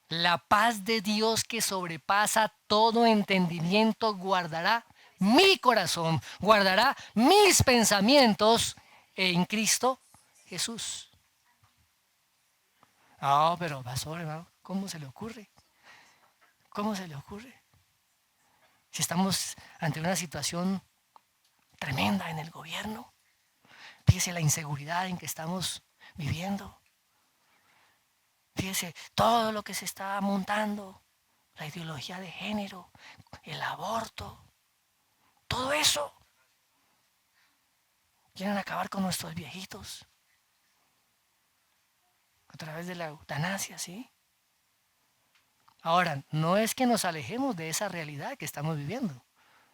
La paz de Dios que sobrepasa todo entendimiento guardará mi corazón, guardará mis pensamientos en Cristo Jesús. Ah, pero pastor, hermano, ¿cómo se le ocurre? ¿Cómo se le ocurre? Si estamos ante una situación tremenda en el gobierno, fíjese la inseguridad en que estamos viviendo. Fíjese todo lo que se está montando, la ideología de género, el aborto, todo eso. Quieren acabar con nuestros viejitos a través de la eutanasia, ¿sí? Ahora, no es que nos alejemos de esa realidad que estamos viviendo,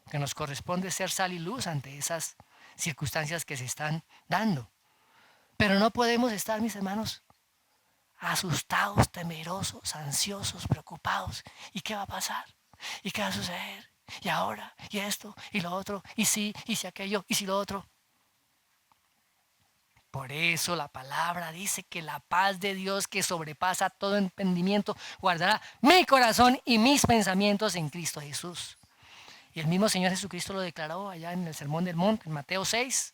que nos corresponde ser sal y luz ante esas circunstancias que se están dando. Pero no podemos estar, mis hermanos, asustados, temerosos, ansiosos, preocupados. ¿Y qué va a pasar? ¿Y qué va a suceder? ¿Y ahora? ¿Y esto? ¿Y lo otro? ¿Y sí? ¿Y si aquello? ¿Y si lo otro? Por eso la palabra dice que la paz de Dios que sobrepasa todo entendimiento guardará mi corazón y mis pensamientos en Cristo Jesús. Y el mismo Señor Jesucristo lo declaró allá en el Sermón del Monte, en Mateo 6.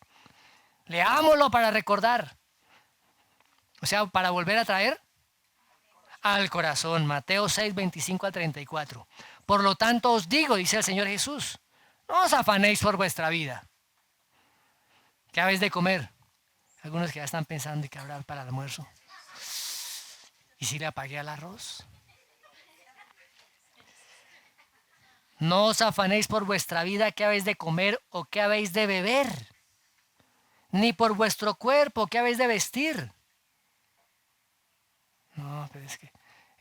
Leámoslo para recordar. O sea, para volver a traer al corazón. Mateo 6, 25 al 34. Por lo tanto os digo, dice el Señor Jesús, no os afanéis por vuestra vida. ¿Qué habéis de comer? Algunos que ya están pensando en qué habrá para el almuerzo. ¿Y si le apagué al arroz? No os afanéis por vuestra vida, qué habéis de comer o qué habéis de beber, ni por vuestro cuerpo, qué habéis de vestir. No, pero es que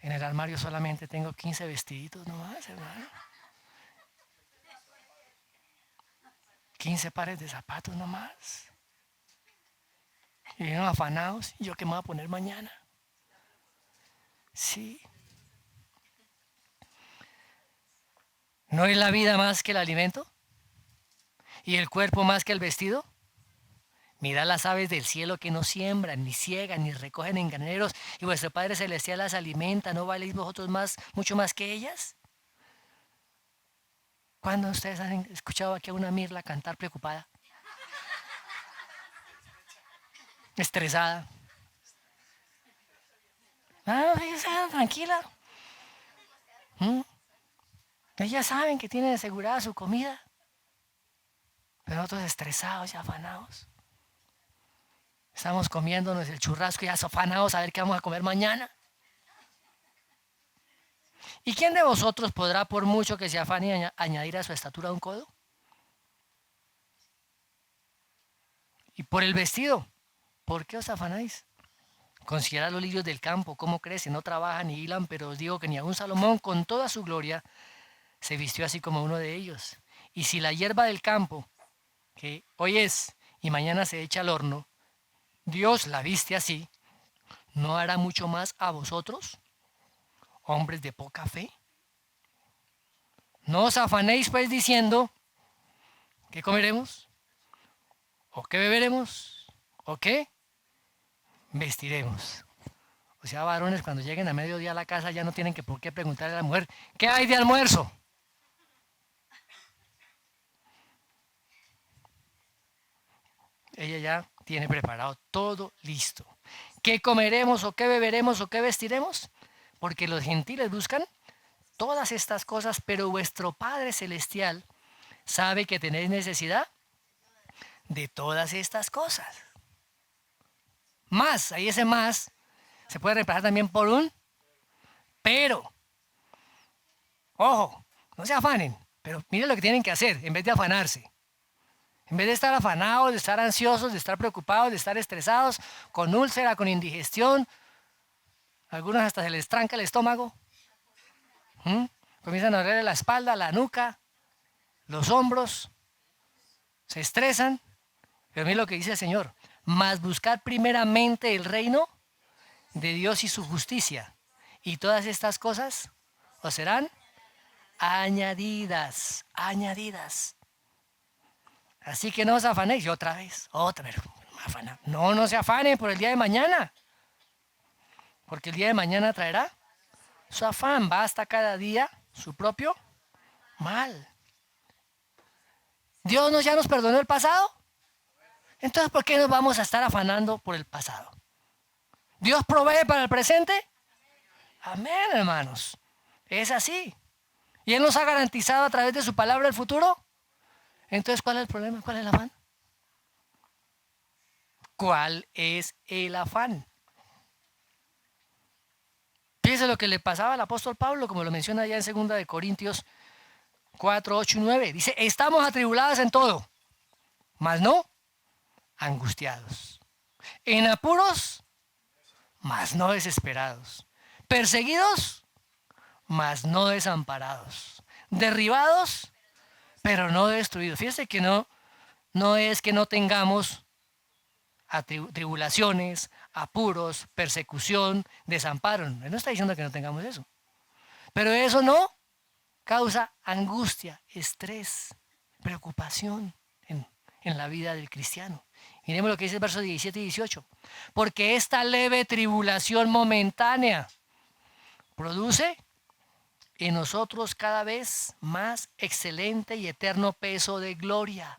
en el armario solamente tengo 15 vestiditos nomás, hermano. 15 pares de zapatos nomás. Y vienen afanados. ¿Y yo qué me voy a poner mañana? Sí. ¿No es la vida más que el alimento? ¿Y el cuerpo más que el vestido? Mirad las aves del cielo que no siembran, ni ciegan, ni recogen en graneros, y vuestro Padre Celestial las alimenta. ¿No valéis vosotros mucho más que ellas? ¿Cuándo ustedes han escuchado aquí a una mirla cantar preocupada? Estresada. Ah, tranquila. Ellas saben que tienen asegurada su comida. Pero nosotros estresados y afanados. Estamos comiéndonos el churrasco y ya afanados a ver qué vamos a comer mañana. ¿Y quién de vosotros podrá, por mucho que se afane, añadir a su estatura un codo? Y por el vestido, ¿por qué os afanáis? Considerad los lirios del campo, cómo crecen, no trabajan ni hilan, pero os digo que ni aun Salomón con toda su gloria se vistió así como uno de ellos. Y si la hierba del campo, que hoy es y mañana se echa al horno, Dios la viste así, ¿no hará mucho más a vosotros, hombres de poca fe? No os afanéis pues diciendo, ¿qué comeremos? ¿O qué beberemos? ¿O qué vestiremos? O sea, varones, cuando lleguen a mediodía a la casa ya no tienen por qué preguntarle a la mujer, ¿qué hay de almuerzo? Ella ya tiene preparado todo listo. ¿Qué comeremos o qué beberemos o qué vestiremos? Porque los gentiles buscan todas estas cosas, pero vuestro Padre Celestial sabe que tenéis necesidad de todas estas cosas. Más, ahí ese más se puede reemplazar también por un pero. Ojo, no se afanen, pero miren lo que tienen que hacer en vez de afanarse. En vez de estar afanados, de estar ansiosos, de estar preocupados, de estar estresados, con úlcera, con indigestión, algunos hasta se les tranca el estómago. Comienzan a doler la espalda, la nuca, los hombros, se estresan. Pero miren lo que dice el Señor, mas buscad primeramente el reino de Dios y su justicia, y todas estas cosas os serán añadidas, añadidas. Así que no os afanéis. Y otra vez, no se afanen por el día de mañana, porque el día de mañana traerá su afán. Basta cada día su propio mal. Dios ya nos perdonó el pasado. Entonces, ¿por qué nos vamos a estar afanando por el pasado? ¿Dios provee para el presente? Amén, hermanos. Es así. ¿Y Él nos ha garantizado a través de su palabra el futuro? Entonces, ¿cuál es el problema? ¿Cuál es el afán? ¿Cuál es el afán? Fíjese lo que le pasaba al apóstol Pablo, como lo menciona ya en 2 de Corintios 4, 8 y 9. Dice, estamos atribulados en todo, mas no angustiados. En apuros, mas no desesperados. Perseguidos, mas no desamparados. Derribados, pero no destruidos. Fíjese que no es que no tengamos a tribulaciones, apuros, persecución, desamparo. Él no está diciendo que no tengamos eso. Pero eso no causa angustia, estrés, preocupación en la vida del cristiano. Miremos lo que dice el verso 17 y 18. Porque esta leve tribulación momentánea produce en nosotros cada vez más excelente y eterno peso de gloria.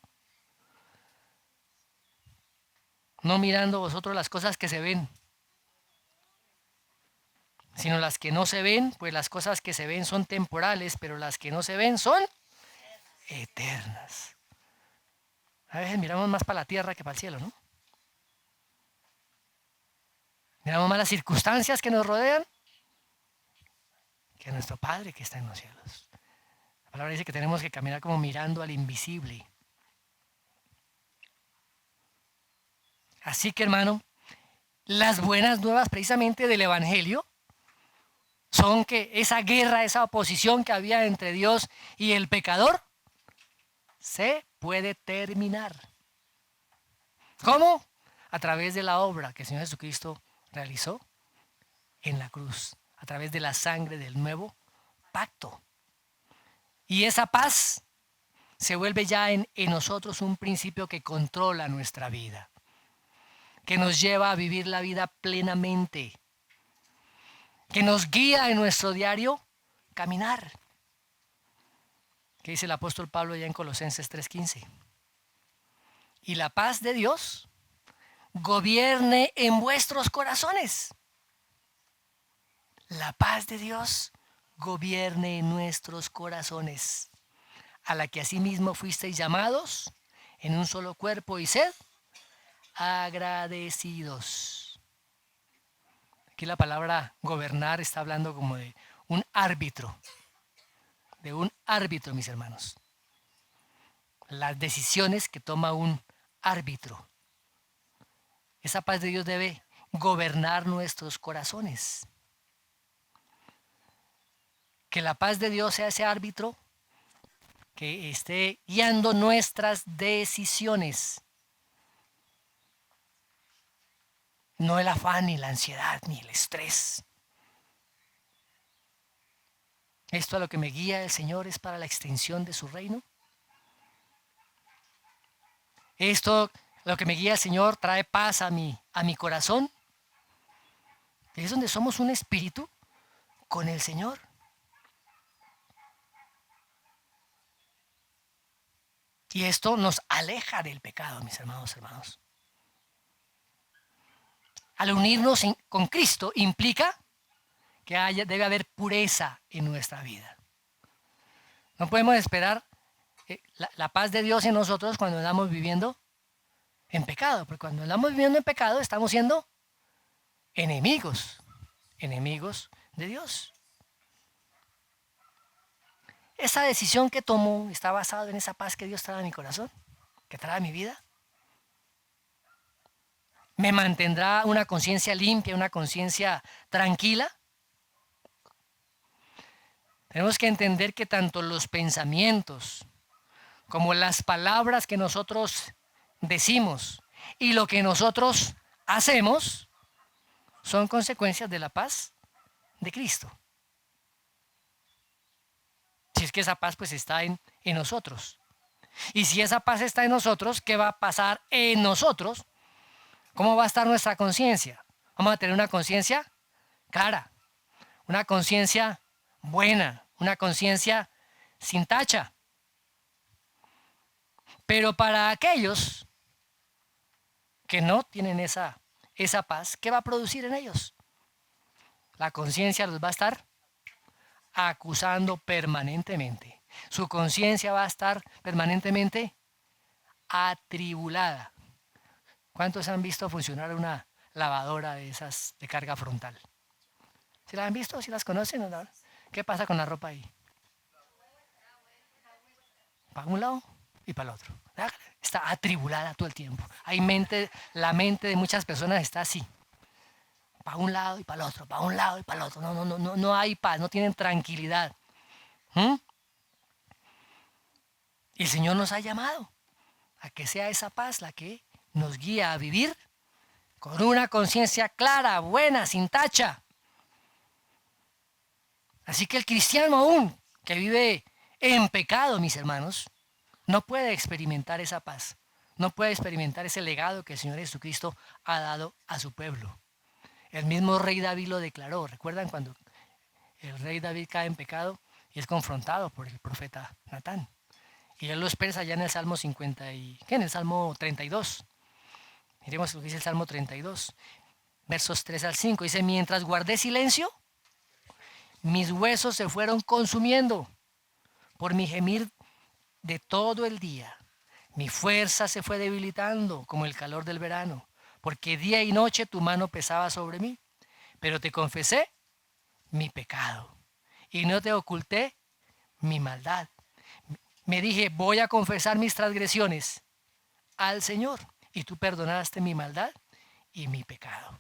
No mirando vosotros las cosas que se ven, sino las que no se ven, pues las cosas que se ven son temporales, pero las que no se ven son eternas. A veces miramos más para la tierra que para el cielo, ¿no? Miramos más las circunstancias que nos rodean que a nuestro Padre que está en los cielos. La palabra dice que tenemos que caminar como mirando al invisible. Así que, hermano, las buenas nuevas precisamente del Evangelio son que esa guerra, esa oposición que había entre Dios y el pecador, se puede terminar. ¿Cómo? A través de la obra que el Señor Jesucristo realizó en la cruz, a través de la sangre del nuevo pacto. Y esa paz se vuelve ya en nosotros un principio que controla nuestra vida, que nos lleva a vivir la vida plenamente, que nos guía en nuestro diario caminar. ¿Qué dice el apóstol Pablo ya en Colosenses 3:15? Y la paz de Dios gobierne en vuestros corazones. La paz de Dios gobierne en nuestros corazones, a la que asimismo fuisteis llamados en un solo cuerpo y sed agradecidos. Aquí la palabra gobernar está hablando como de un árbitro, mis hermanos. Las decisiones que toma un árbitro. Esa paz de Dios debe gobernar nuestros corazones. Que la paz de Dios sea ese árbitro que esté guiando nuestras decisiones. No el afán, ni la ansiedad, ni el estrés. Esto a lo que me guía el Señor es para la extensión de su reino. Esto, lo que me guía el Señor, trae paz a mi corazón. Es donde somos un espíritu con el Señor. Y esto nos aleja del pecado, mis hermanos. Al unirnos con Cristo implica que debe haber pureza en nuestra vida. No podemos esperar la paz de Dios en nosotros cuando andamos viviendo en pecado, porque cuando andamos viviendo en pecado estamos siendo enemigos de Dios. Esa decisión que tomo está basada en esa paz que Dios trae a mi corazón, que trae a mi vida. ¿Me mantendrá una conciencia limpia, una conciencia tranquila? Tenemos que entender que tanto los pensamientos como las palabras que nosotros decimos y lo que nosotros hacemos son consecuencias de la paz de Cristo. Si es que esa paz pues está en nosotros. Y si esa paz está en nosotros, ¿qué va a pasar en nosotros? ¿Cómo va a estar nuestra conciencia? Vamos a tener una conciencia clara, una conciencia buena, una conciencia sin tacha. Pero para aquellos que no tienen esa paz, ¿qué va a producir en ellos? La conciencia los va a estar acusando permanentemente. Su conciencia va a estar permanentemente atribulada. ¿Cuántos han visto funcionar una lavadora de esas de carga frontal? ¿Sí la han visto? ¿Sí las conocen? ¿No? ¿Qué pasa con la ropa ahí? Para un lado y para el otro. Está atribulada todo el tiempo. La mente de muchas personas está así. Para un lado y para el otro, para un lado y para el otro. No hay paz, no tienen tranquilidad. Y el Señor nos ha llamado a que sea esa paz la que nos guía a vivir con una conciencia clara, buena, sin tacha. Así que el cristiano aún que vive en pecado, mis hermanos, no puede experimentar esa paz, no puede experimentar ese legado que el Señor Jesucristo ha dado a su pueblo. El mismo rey David lo declaró. ¿Recuerdan cuando el rey David cae en pecado y es confrontado por el profeta Natán? Y él lo expresa ya en el Salmo 50 en el Salmo 32. Miremos lo que dice el Salmo 32, versos 3 al 5. Dice, mientras guardé silencio, mis huesos se fueron consumiendo por mi gemir de todo el día. Mi fuerza se fue debilitando como el calor del verano, porque día y noche tu mano pesaba sobre mí. Pero te confesé mi pecado y no te oculté mi maldad. Me dije, voy a confesar mis transgresiones al Señor, y tú perdonaste mi maldad y mi pecado.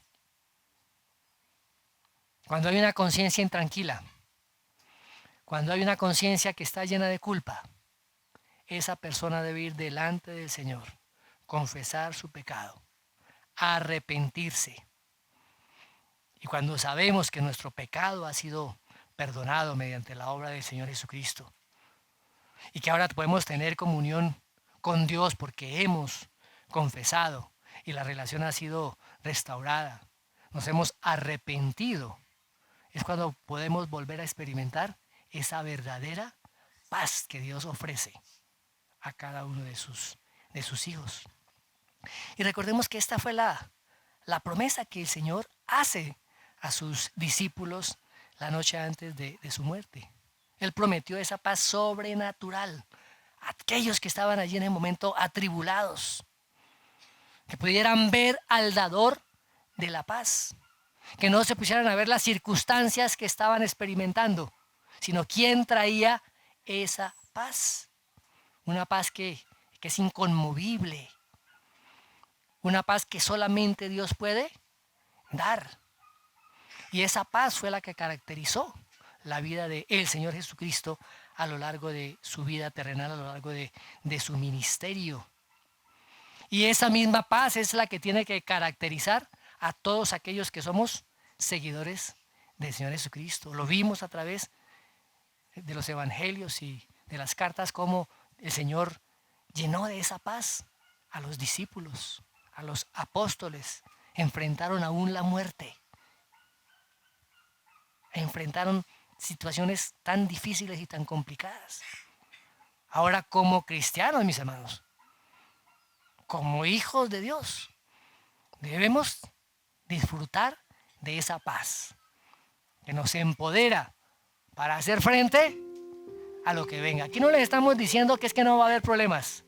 Cuando hay una conciencia intranquila, cuando hay una conciencia que está llena de culpa, esa persona debe ir delante del Señor, confesar su pecado, arrepentirse. Y cuando sabemos que nuestro pecado ha sido perdonado mediante la obra del Señor Jesucristo, y que ahora podemos tener comunión con Dios porque hemos confesado y la relación ha sido restaurada, nos hemos arrepentido, es cuando podemos volver a experimentar esa verdadera paz que Dios ofrece a cada uno de sus hijos. Y recordemos que esta fue la promesa que el Señor hace a sus discípulos la noche antes de su muerte. Él prometió esa paz sobrenatural a aquellos que estaban allí en el momento atribulados, que pudieran ver al dador de la paz, que no se pusieran a ver las circunstancias que estaban experimentando, sino quién traía esa paz. Una paz que es inconmovible, una paz que solamente Dios puede dar. Y esa paz fue la que caracterizó la vida de el Señor Jesucristo a lo largo de su vida terrenal, a lo largo de su ministerio. Y esa misma paz es la que tiene que caracterizar a todos aquellos que somos seguidores del Señor Jesucristo. Lo vimos a través de los evangelios y de las cartas, cómo el Señor llenó de esa paz a los discípulos, a los apóstoles. Enfrentaron aún la muerte. Enfrentaron situaciones tan difíciles y tan complicadas. Ahora, como cristianos, mis hermanos, como hijos de Dios, debemos disfrutar de esa paz que nos empodera para hacer frente a lo que venga. Aquí no les estamos diciendo que es que no va a haber problemas,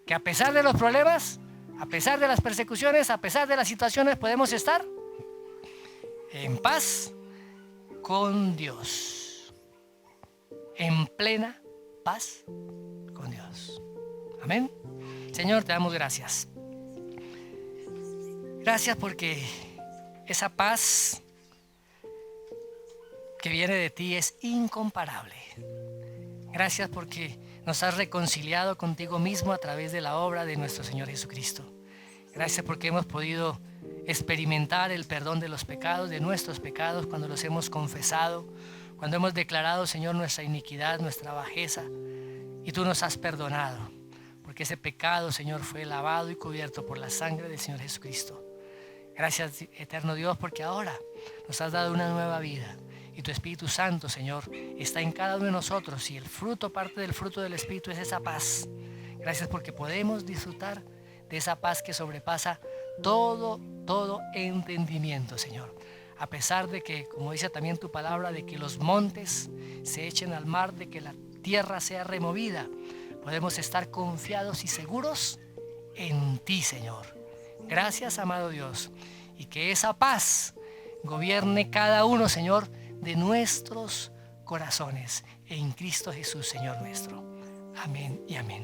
que a pesar de los problemas, a pesar de las persecuciones, a pesar de las situaciones, podemos estar en paz con Dios, en plena paz con Dios. Amén. Señor, te damos gracias. Gracias porque esa paz que viene de ti es incomparable. Gracias porque nos has reconciliado contigo mismo a través de la obra de nuestro Señor Jesucristo. Gracias porque hemos podido experimentar el perdón de los pecados, de nuestros pecados, cuando los hemos confesado, cuando hemos declarado, Señor, nuestra iniquidad, nuestra bajeza, y tú nos has perdonado, porque ese pecado, Señor, fue lavado y cubierto por la sangre del Señor Jesucristo. Gracias, eterno Dios, porque ahora nos has dado una nueva vida y tu Espíritu Santo, Señor, está en cada uno de nosotros, y el fruto, parte del fruto del Espíritu, es esa paz. Gracias porque podemos disfrutar de esa paz que sobrepasa todo entendimiento, Señor. A pesar de que, como dice también tu palabra, de que los montes se echen al mar, de que la tierra sea removida, podemos estar confiados y seguros en ti, Señor. Gracias, amado Dios, y que esa paz gobierne cada uno, Señor, de nuestros corazones, en Cristo Jesús, Señor nuestro. Amén y amén.